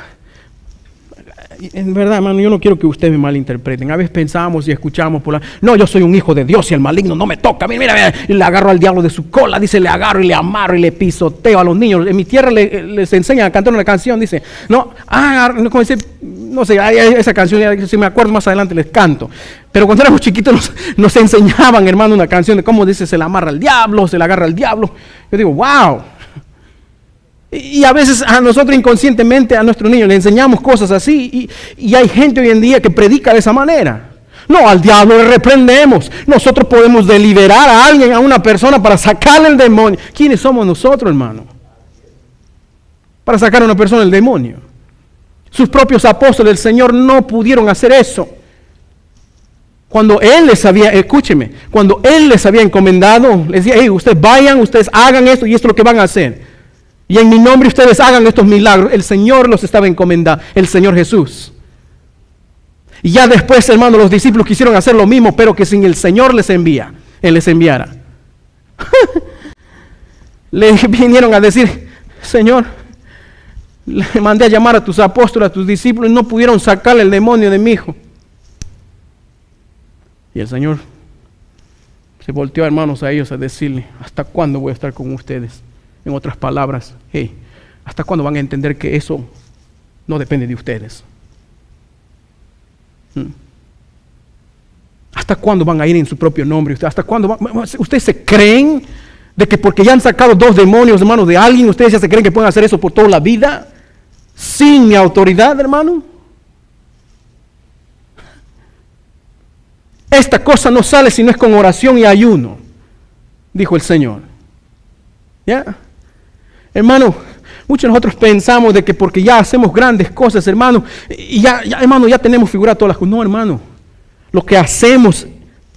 A: en verdad, hermano, yo no quiero que ustedes me malinterpreten. A veces pensamos y escuchamos no, yo soy un hijo de Dios y el maligno no me toca. Mira, y le agarro al diablo de su cola, dice, le agarro y le amarro y le pisoteo a los niños. En mi tierra les enseñan a cantar una canción, dice, no sé, esa canción, si me acuerdo más adelante les canto. Pero cuando éramos chiquitos nos enseñaban, hermano, una canción de cómo dice, se le amarra al diablo, se le agarra al diablo. Yo digo, wow. Y a veces a nosotros inconscientemente a nuestros niños le enseñamos cosas así y hay gente hoy en día que predica de esa manera. No, al diablo le reprendemos. Nosotros podemos deliberar a alguien, a una persona para sacarle el demonio. ¿Quiénes somos nosotros, hermano? Para sacar a una persona del demonio. Sus propios apóstoles del Señor no pudieron hacer eso. Cuando Él les había, escúcheme, cuando Él les había encomendado, les decía, hey, ustedes vayan, ustedes hagan esto y esto es lo que van a hacer. Y en mi nombre ustedes hagan estos milagros. El Señor los estaba encomendando, el Señor Jesús. Y ya después, hermano, los discípulos quisieron hacer lo mismo, pero que sin el Señor Él les enviara. Le vinieron a decir, Señor, le mandé a llamar a tus apóstoles, a tus discípulos, y no pudieron sacarle el demonio de mi hijo. Y el Señor se volteó, hermanos, a ellos a decirle, ¿hasta cuándo voy a estar con ustedes? En otras palabras, hey, ¿hasta cuándo van a entender que eso no depende de ustedes? ¿Hasta cuándo van a ir en su propio nombre? ¿Hasta cuándo ustedes se creen de que porque ya han sacado 2 demonios de manos de alguien, ustedes ya se creen que pueden hacer eso por toda la vida? Sin mi autoridad, hermano. Esta cosa no sale si no es con oración y ayuno, dijo el Señor. ¿Ya? Hermano, muchos de nosotros pensamos de que porque ya hacemos grandes cosas, hermano, y hermano, ya tenemos figurado todas las cosas. No, hermano, lo que hacemos,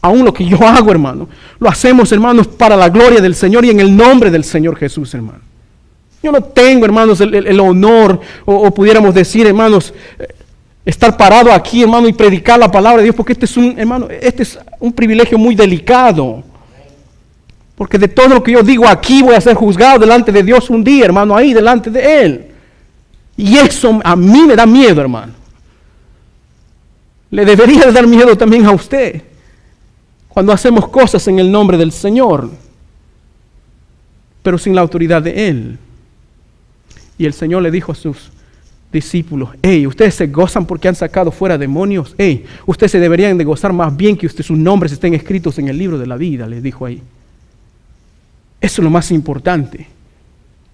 A: aún lo que yo hago, hermano, lo hacemos, hermanos, para la gloria del Señor y en el nombre del Señor Jesús, hermano. Yo no tengo, hermanos, el honor, o pudiéramos decir, hermanos, estar parado aquí, hermano, y predicar la palabra de Dios, porque este es un privilegio muy delicado. Porque de todo lo que yo digo aquí voy a ser juzgado delante de Dios un día, hermano, ahí delante de Él. Y eso a mí me da miedo, hermano. Le debería de dar miedo también a usted cuando hacemos cosas en el nombre del Señor, pero sin la autoridad de Él. Y el Señor le dijo a sus discípulos, hey, ustedes se gozan porque han sacado fuera demonios. Hey, ustedes se deberían de gozar más bien que sus nombres estén escritos en el libro de la vida, les dijo ahí. Eso es lo más importante.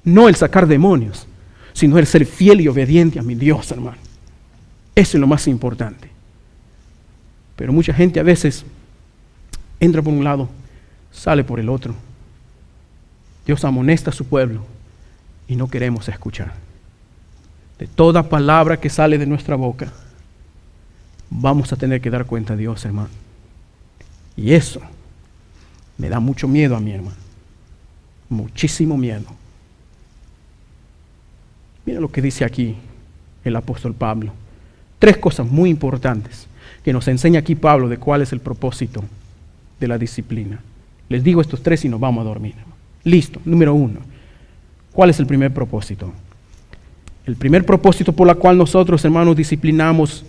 A: No el sacar demonios, sino el ser fiel y obediente a mi Dios, hermano. Eso es lo más importante. Pero mucha gente a veces entra por un lado, sale por el otro. Dios amonesta a su pueblo y no queremos escuchar. De toda palabra que sale de nuestra boca, vamos a tener que dar cuenta a Dios, hermano. Y eso me da mucho miedo a mí, hermano. Muchísimo miedo. Mira lo que dice aquí el apóstol Pablo. 3 cosas muy importantes que nos enseña aquí Pablo de cuál es el propósito de la disciplina. Les digo estos 3 y nos vamos a dormir. Listo. Número 1. ¿Cuál es el primer propósito? El primer propósito por el cual nosotros, hermanos, disciplinamos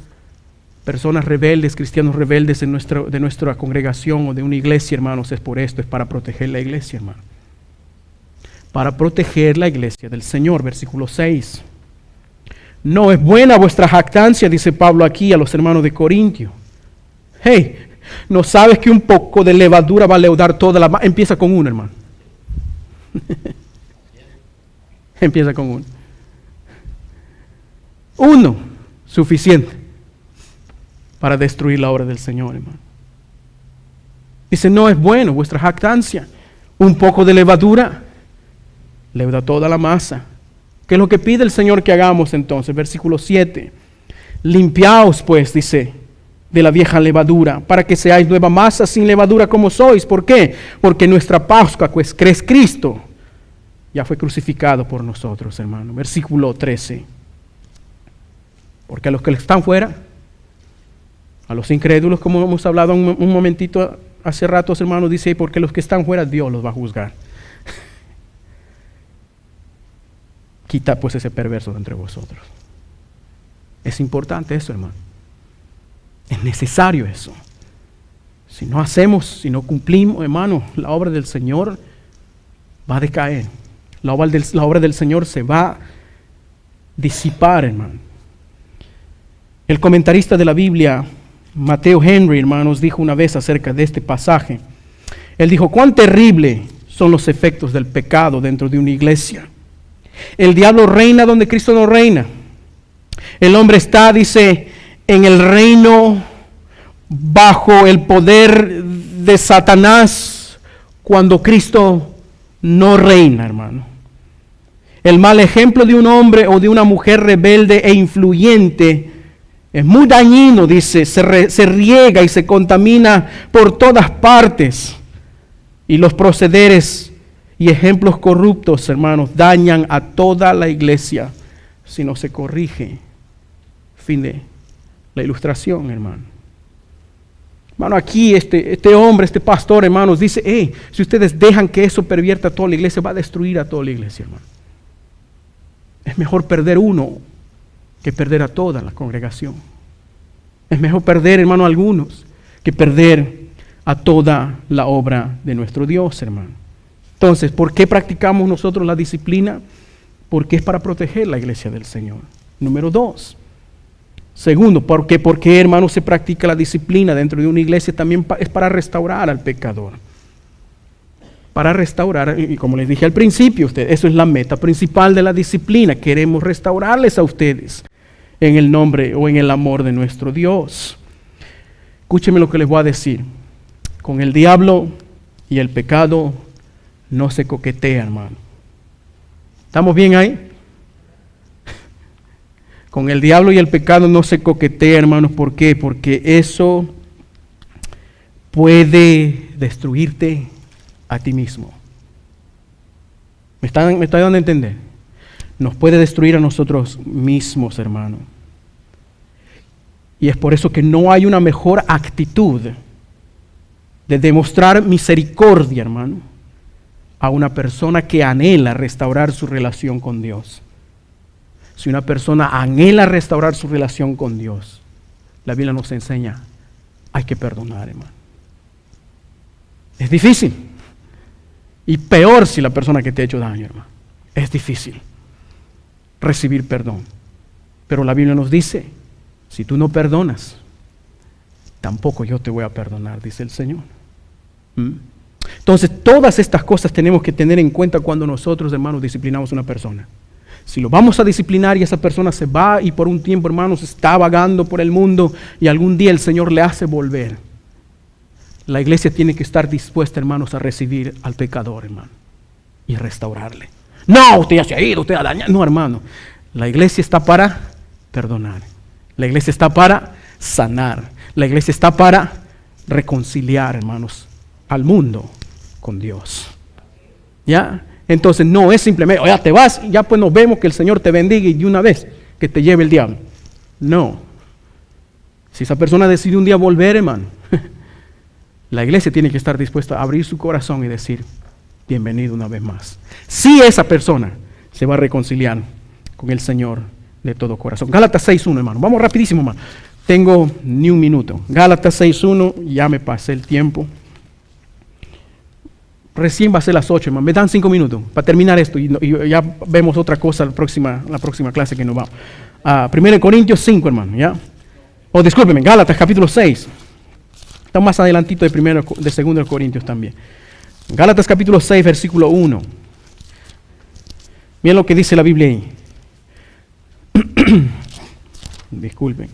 A: personas rebeldes, cristianos rebeldes de nuestra congregación o de una iglesia, hermanos, es por esto, es para proteger la iglesia, hermano. Para proteger la iglesia del Señor, versículo 6. No es buena vuestra jactancia, dice Pablo aquí a los hermanos de Corintio. Hey, ¿no sabes que un poco de levadura va a leudar toda la masa? Empieza con uno, hermano. Empieza con uno. Uno, suficiente para destruir la obra del Señor, hermano. Dice, no es bueno vuestra jactancia. Un poco de levadura leuda toda la masa. ¿Qué es lo que pide el Señor que hagamos entonces? Versículo 7. Limpiaos pues, dice, de la vieja levadura, para que seáis nueva masa sin levadura como sois. ¿Por qué? Porque nuestra Pascua, pues, que es Cristo, ya fue crucificado por nosotros, hermano. Versículo 13. Porque a los que están fuera, a los incrédulos, como hemos hablado un momentito hace rato, hermano, dice, porque los que están fuera, Dios los va a juzgar. Quita pues ese perverso de entre vosotros. Es importante eso, hermano. Es necesario eso. Si no hacemos, si no cumplimos, hermano, la obra del Señor va a decaer. La obra del Señor se va a disipar, hermano. El comentarista de la Biblia, Mateo Henry, hermanos, dijo una vez acerca de este pasaje. Él dijo, cuán terrible son los efectos del pecado dentro de una iglesia. El diablo reina donde Cristo no reina. El hombre está, dice, en el reino bajo el poder de Satanás cuando Cristo no reina, hermano. El mal ejemplo de un hombre o de una mujer rebelde e influyente es muy dañino, dice, se riega y se contamina por todas partes. Y los procederes y ejemplos corruptos, hermanos, dañan a toda la iglesia si no se corrige. Fin de la ilustración, hermano. Hermano, aquí este hombre, este pastor, hermanos, dice, si ustedes dejan que eso pervierta a toda la iglesia, va a destruir a toda la iglesia, hermano. Es mejor perder uno que perder a toda la congregación. Es mejor perder, hermano, a algunos que perder a toda la obra de nuestro Dios, hermano. Entonces, ¿por qué practicamos nosotros la disciplina? Porque es para proteger la iglesia del Señor. Número 2. Segundo, ¿por qué, hermano, se practica la disciplina dentro de una iglesia? También es para restaurar al pecador. Para restaurar, y como les dije al principio, eso es la meta principal de la disciplina. Queremos restaurarles a ustedes en el nombre o en el amor de nuestro Dios. Escúcheme lo que les voy a decir. Con el diablo y el pecado no se coquetea, hermano. ¿Estamos bien ahí? Con el diablo y el pecado no se coquetea, hermanos. ¿Por qué? Porque eso puede destruirte a ti mismo. ¿Me está dando a entender? Nos puede destruir a nosotros mismos, hermano. Y es por eso que no hay una mejor actitud de demostrar misericordia, hermano, a una persona que anhela restaurar su relación con Dios. Si una persona anhela restaurar su relación con Dios, la Biblia nos enseña, hay que perdonar, hermano. Es difícil. Y peor si la persona que te ha hecho daño, hermano. Es difícil. recibir perdón. Pero la Biblia nos dice, si tú no perdonas, tampoco yo te voy a perdonar, dice el Señor. Entonces, todas estas cosas tenemos que tener en cuenta cuando nosotros, hermanos, disciplinamos a una persona. Si lo vamos a disciplinar y esa persona se va y por un tiempo, hermanos, está vagando por el mundo y algún día el Señor le hace volver, la iglesia tiene que estar dispuesta, hermanos, a recibir al pecador, hermano, y restaurarle. No, usted ya se ha ido, usted ha dañado. No, hermano, la iglesia está para perdonar. La iglesia está para sanar. La iglesia está para reconciliar, hermanos, al mundo con Dios. ¿Ya? Entonces no es simplemente, ya te vas y ya pues nos vemos, que el Señor te bendiga y de una vez que te lleve el diablo. No. Si esa persona decide un día volver, hermano, la iglesia tiene que estar dispuesta a abrir su corazón y decir, bienvenido una vez más. Si esa persona se va a reconciliar con el Señor de todo corazón. Gálatas 6.1, hermano. Vamos rapidísimo, hermano. Tengo ni un minuto. Gálatas 6.1, ya me pasé el tiempo. Recién va a ser las 8, hermano. Me dan 5 minutos para terminar esto y ya vemos otra cosa la próxima clase que nos vamos. 1 Corintios 5, hermano, ¿ya? O discúlpeme, Gálatas capítulo 6. Está más adelantito de 2 Corintios también. Gálatas capítulo 6, versículo 1. Miren lo que dice la Biblia ahí. Disculpen.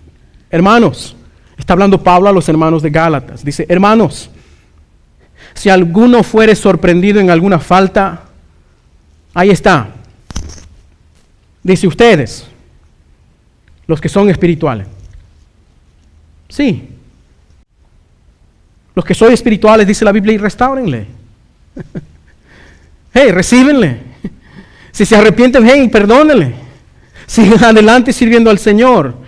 A: Hermanos, está hablando Pablo a los hermanos de Gálatas. Dice, hermanos, si alguno fuere sorprendido en alguna falta, ahí está. Dice ustedes, los que son espirituales. Sí. Los que son espirituales, dice la Biblia, y restáurenle. Hey, recíbenle. Si se arrepienten, hey, perdónenle. Sigan adelante sirviendo al Señor.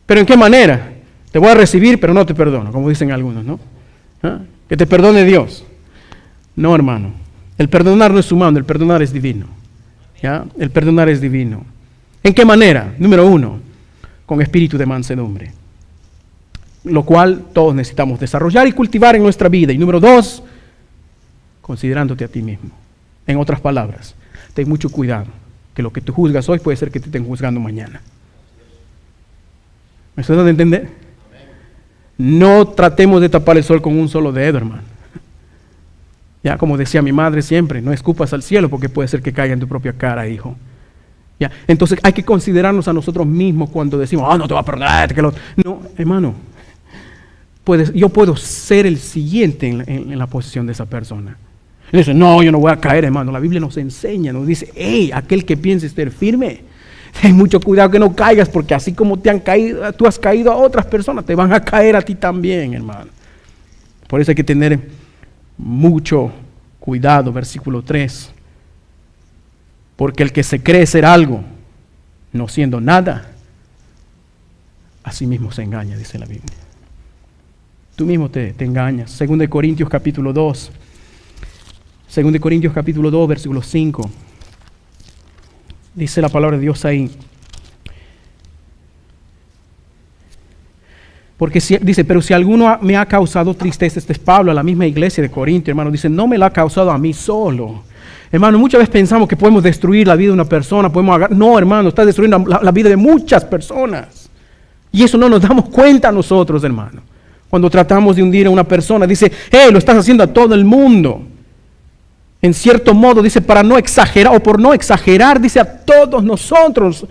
A: ¿Pero en qué manera? Te voy a recibir, pero no te perdono, como dicen algunos, ¿no? Que te perdone Dios. No, hermano. El perdonar no es humano, el perdonar es divino. ¿Ya? El perdonar es divino. ¿En qué manera? Número 1, con espíritu de mansedumbre. Lo cual todos necesitamos desarrollar y cultivar en nuestra vida. Y número 2, considerándote a ti mismo. En otras palabras, ten mucho cuidado, que lo que tú juzgas hoy puede ser que te estén juzgando mañana. ¿Me estás dando a entender? No tratemos de tapar el sol con un solo dedo, hermano. Ya, como decía mi madre siempre, no escupas al cielo porque puede ser que caiga en tu propia cara, hijo. Ya, entonces hay que considerarnos a nosotros mismos cuando decimos, no te va a perdonar. No, hermano, yo puedo ser el siguiente en la posición de esa persona. Y dice, no, yo no voy a caer, hermano. La Biblia nos enseña, nos dice, hey, aquel que piense estar firme, ten mucho cuidado que no caigas, porque así como te han caído, tú has caído a otras personas, te van a caer a ti también, hermano. Por eso hay que tener mucho cuidado, versículo 3. Porque el que se cree ser algo, no siendo nada, a sí mismo se engaña, dice la Biblia. Tú mismo te engañas. 2 Corintios capítulo 2. 2 Corintios capítulo 2, versículo 5. Dice la palabra de Dios ahí. Porque dice, pero si alguno me ha causado tristeza, este es Pablo a la misma iglesia de Corinto, hermano, dice, no me la ha causado a mí solo. Hermano, muchas veces pensamos que podemos destruir la vida de una persona, no, hermano, está destruyendo la vida de muchas personas. Y eso no nos damos cuenta nosotros, hermano. Cuando tratamos de hundir a una persona, dice, hey, lo estás haciendo a todo el mundo. En cierto modo, dice, para no exagerar, o por no exagerar, dice, a todos nosotros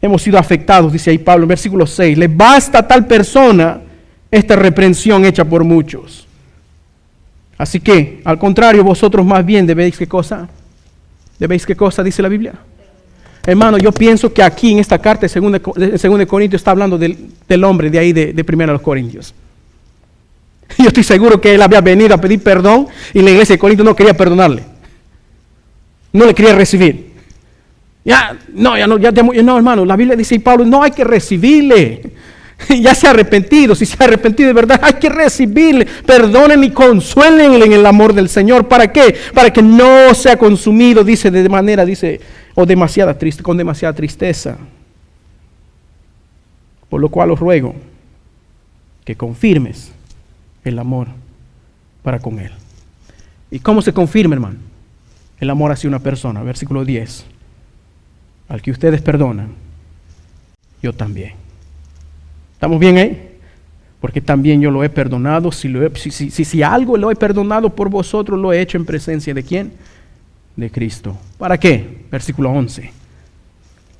A: hemos sido afectados, dice ahí Pablo en versículo 6. Le basta a tal persona esta reprensión hecha por muchos. Así que, al contrario, vosotros más bien debéis, ¿qué cosa? ¿Debéis qué cosa? Dice la Biblia. Hermano, yo pienso que aquí en esta carta de 2 Corintios está hablando del hombre de ahí de 1 Corintios. Yo estoy seguro que él había venido a pedir perdón y la iglesia de Corinto no quería perdonarle. No le quería recibir. No, hermano, la Biblia dice, y Pablo, no hay que recibirle. Ya se ha arrepentido, si se ha arrepentido de verdad, hay que recibirle. Perdonen y consuélenle en el amor del Señor. ¿Para qué? Para que no sea consumido, dice, con demasiada tristeza. Por lo cual os ruego que confirmes el amor para con Él. ¿Y cómo se confirma, hermano? El amor hacia una persona, versículo 10. al que ustedes perdonan, yo también. ¿Estamos bien ahí? Porque también yo lo he perdonado. Si algo lo he perdonado por vosotros, lo he hecho en presencia de ¿quién? De Cristo. ¿Para qué? Versículo 11.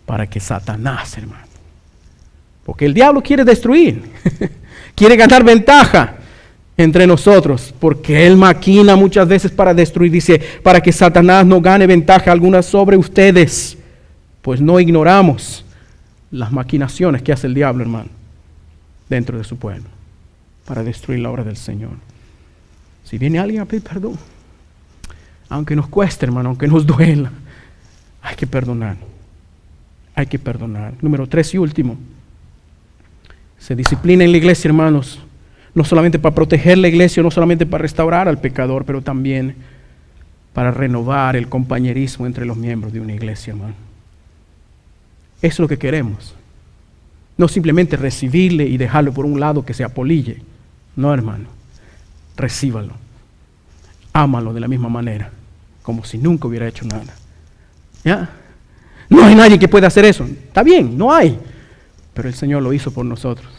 A: Para que Satanás, hermano. Porque el diablo quiere destruir. Quiere ganar ventaja entre nosotros. Porque él maquina muchas veces para destruir. Dice, para que Satanás no gane ventaja alguna sobre ustedes. Pues no ignoramos las maquinaciones que hace el diablo, hermano, dentro de su pueblo, para destruir la obra del Señor. Si viene alguien a pedir perdón, aunque nos cueste, hermano, aunque nos duela, hay que perdonar. Hay que perdonar. Número 3 y último. Se disciplina en la iglesia, hermanos, no solamente para proteger la iglesia, no solamente para restaurar al pecador, pero también para renovar el compañerismo entre los miembros de una iglesia, hermano. Eso es lo que queremos. No simplemente recibirle y dejarlo por un lado que se apolille. No, hermano. Recíbalo. Ámalo de la misma manera, como si nunca hubiera hecho nada. ¿Ya? No hay nadie que pueda hacer eso. Está bien, no hay. Pero el Señor lo hizo por nosotros.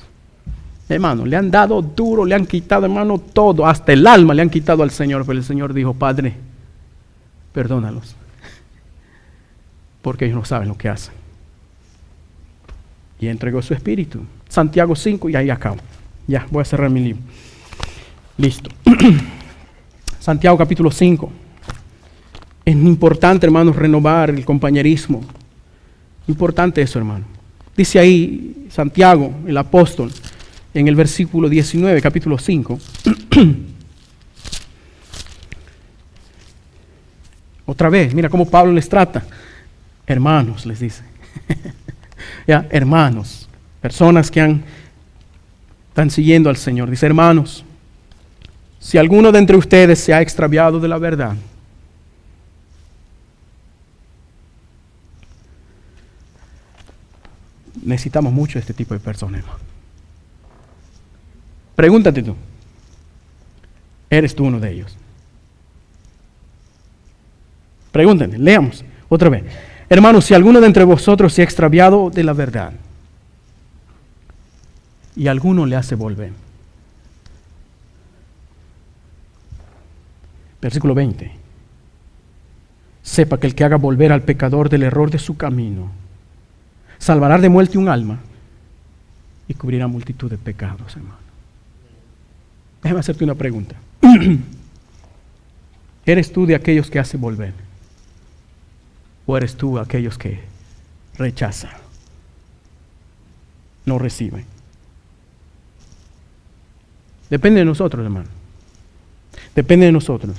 A: Hermano, le han dado duro, le han quitado, hermano, todo. Hasta el alma le han quitado al Señor. Pero el Señor dijo, Padre, perdónalos. Porque ellos no saben lo que hacen. Y entregó su espíritu. Santiago 5 y ahí acabo. Ya, voy a cerrar mi libro. Listo. Santiago capítulo 5. Es importante, hermanos, renovar el compañerismo. Importante eso, hermano. Dice ahí Santiago, el apóstol, en el versículo 19, capítulo 5. Otra vez, mira cómo Pablo les trata. Hermanos, les dice. Ya, hermanos, personas que están siguiendo al Señor. Dice, hermanos, si alguno de entre ustedes se ha extraviado de la verdad, necesitamos mucho de este tipo de personas, hermano. Pregúntate tú, ¿eres tú uno de ellos? Pregúntate, leamos otra vez. Hermanos, si alguno de entre vosotros se ha extraviado de la verdad y alguno le hace volver. Versículo 20. Sepa que el que haga volver al pecador del error de su camino, salvará de muerte un alma y cubrirá multitud de pecados, hermano. Déjame hacerte una pregunta. ¿Eres tú de aquellos que hace volver? ¿O eres tú aquellos que rechazan? No reciben. Depende de nosotros, hermano. Depende de nosotros.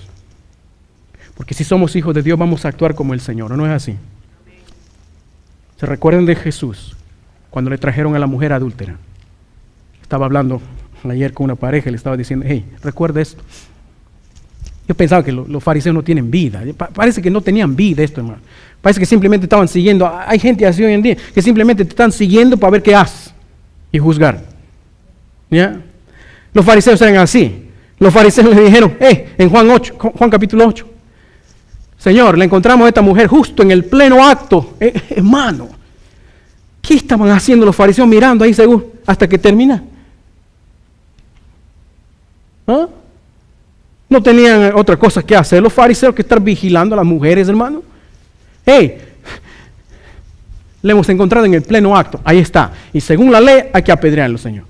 A: Porque si somos hijos de Dios vamos a actuar como el Señor, ¿o no es así? ¿Se recuerdan de Jesús cuando le trajeron a la mujer adúltera? Estaba hablando ayer con una pareja y le estaba diciendo, hey, recuerda esto. Yo pensaba que los fariseos no tienen vida. Parece que no tenían vida esto, hermano. Parece que simplemente estaban siguiendo. Hay gente así hoy en día que simplemente te están siguiendo para ver qué haces y juzgar. ¿Ya? Los fariseos eran así. Los fariseos le dijeron, en Juan capítulo 8, Señor, le encontramos a esta mujer justo en el pleno acto. Hermano, ¿qué estaban haciendo los fariseos mirando ahí seguro hasta que termina? ¿Ah? No tenían otra cosa que hacer los fariseos que estar vigilando a las mujeres, hermano. Le hemos encontrado en el pleno acto. Ahí está. Y según la ley hay que apedrearlo, Señor.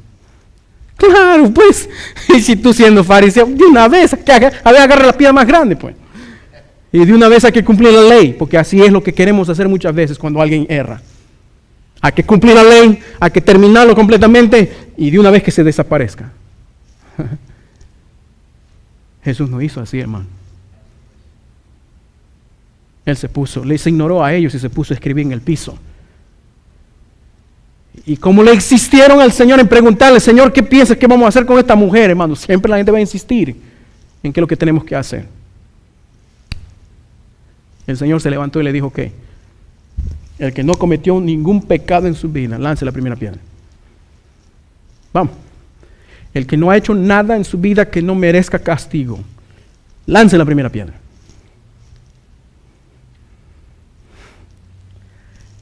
A: Claro, pues. Y si tú siendo fariseo, de una vez, agarra la piedra más grande, pues. Y de una vez hay que cumplir la ley, porque así es lo que queremos hacer muchas veces cuando alguien erra. Hay que cumplir la ley, hay que terminarlo completamente y de una vez que se desaparezca. Jesús no hizo así, hermano. Él les ignoró a ellos y se puso a escribir en el piso. Y como le insistieron al Señor en preguntarle, Señor, ¿qué piensas que vamos a hacer con esta mujer, hermano? Siempre la gente va a insistir en qué es lo que tenemos que hacer. El Señor se levantó y le dijo que el que no cometió ningún pecado en su vida, lance la primera piedra. Vamos. El que no ha hecho nada en su vida que no merezca castigo, lance la primera piedra.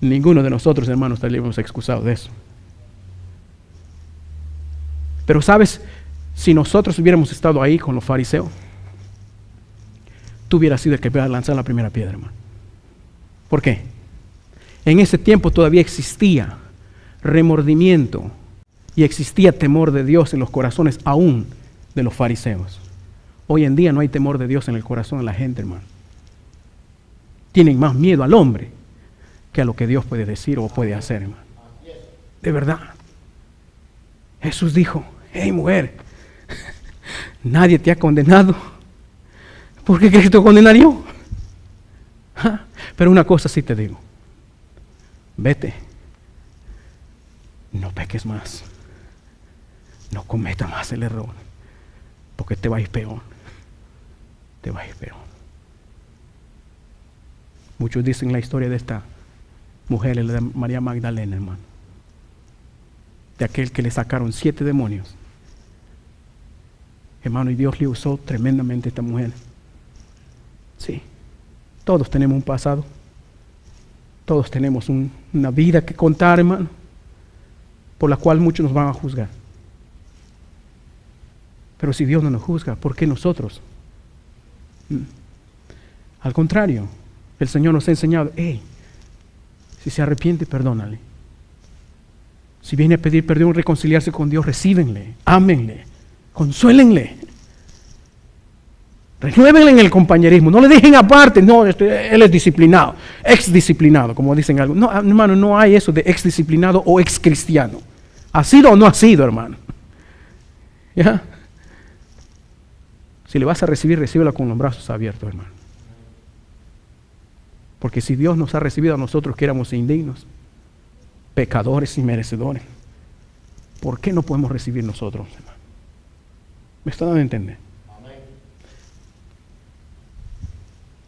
A: ninguno de nosotros, hermanos, estaríamos excusados de eso. Pero sabes, si nosotros hubiéramos estado ahí con los fariseos, tú hubieras sido el que iba a lanzar la primera piedra, hermano. ¿Por qué? En ese tiempo todavía existía remordimiento y existía temor de Dios en los corazones aún de los fariseos. Hoy en día no hay temor de Dios en el corazón de la gente, hermano. Tienen más miedo al hombre que a lo que Dios puede decir o puede hacer, hermano. De verdad. Jesús dijo, hey mujer, nadie te ha condenado. ¿Por qué crees que te condenaría yo? Pero una cosa sí te digo. Vete. No peques más. No cometas más el error. Porque te va a ir peor. Te va a ir peor. Muchos dicen la historia de esta mujer, la de María Magdalena, hermano. De aquel que le sacaron 7 demonios. Hermano, y Dios le usó tremendamente a esta mujer. Sí. Todos tenemos un pasado. Todos tenemos una vida que contar, hermano, por la cual muchos nos van a juzgar. Pero si Dios no nos juzga, ¿por qué nosotros? Al contrario, el Señor nos ha enseñado, si se arrepiente, perdónale. Si viene a pedir perdón, reconciliarse con Dios, recíbenle, ámenle, consuélenle. Renuévenle en el compañerismo, no le dejen aparte, no, él es disciplinado, ex-disciplinado, como dicen algo. No, hermano, no hay eso de ex-disciplinado o ex-cristiano. ¿Ha sido o no ha sido, hermano? ¿Ya? Si le vas a recibir, recíbela con los brazos abiertos, hermano. Porque si Dios nos ha recibido a nosotros que éramos indignos, pecadores y merecedores, ¿por qué no podemos recibir nosotros, hermano? ¿Me está dando a entender? Amén.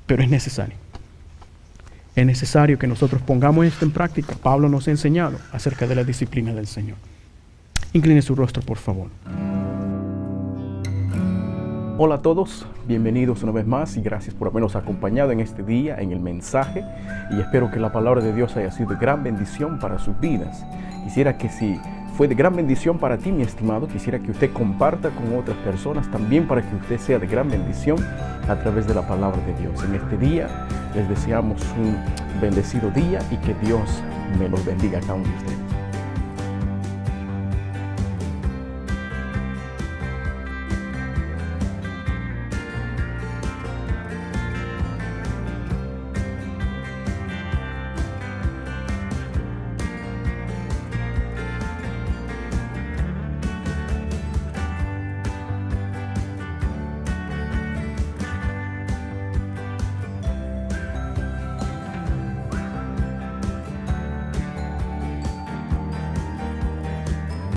A: Pero es necesario. Es necesario que nosotros pongamos esto en práctica. Pablo nos ha enseñado acerca de la disciplina del Señor. Incline su rostro, por favor. Hola a todos, bienvenidos una vez más y gracias por habernos acompañado en este día, en el mensaje, y espero que la palabra de Dios haya sido de gran bendición para sus vidas. Quisiera que si fue de gran bendición para ti, mi estimado, quisiera que usted comparta con otras personas también para que usted sea de gran bendición a través de la palabra de Dios. En este día les deseamos un bendecido día y que Dios me los bendiga a cada uno de ustedes.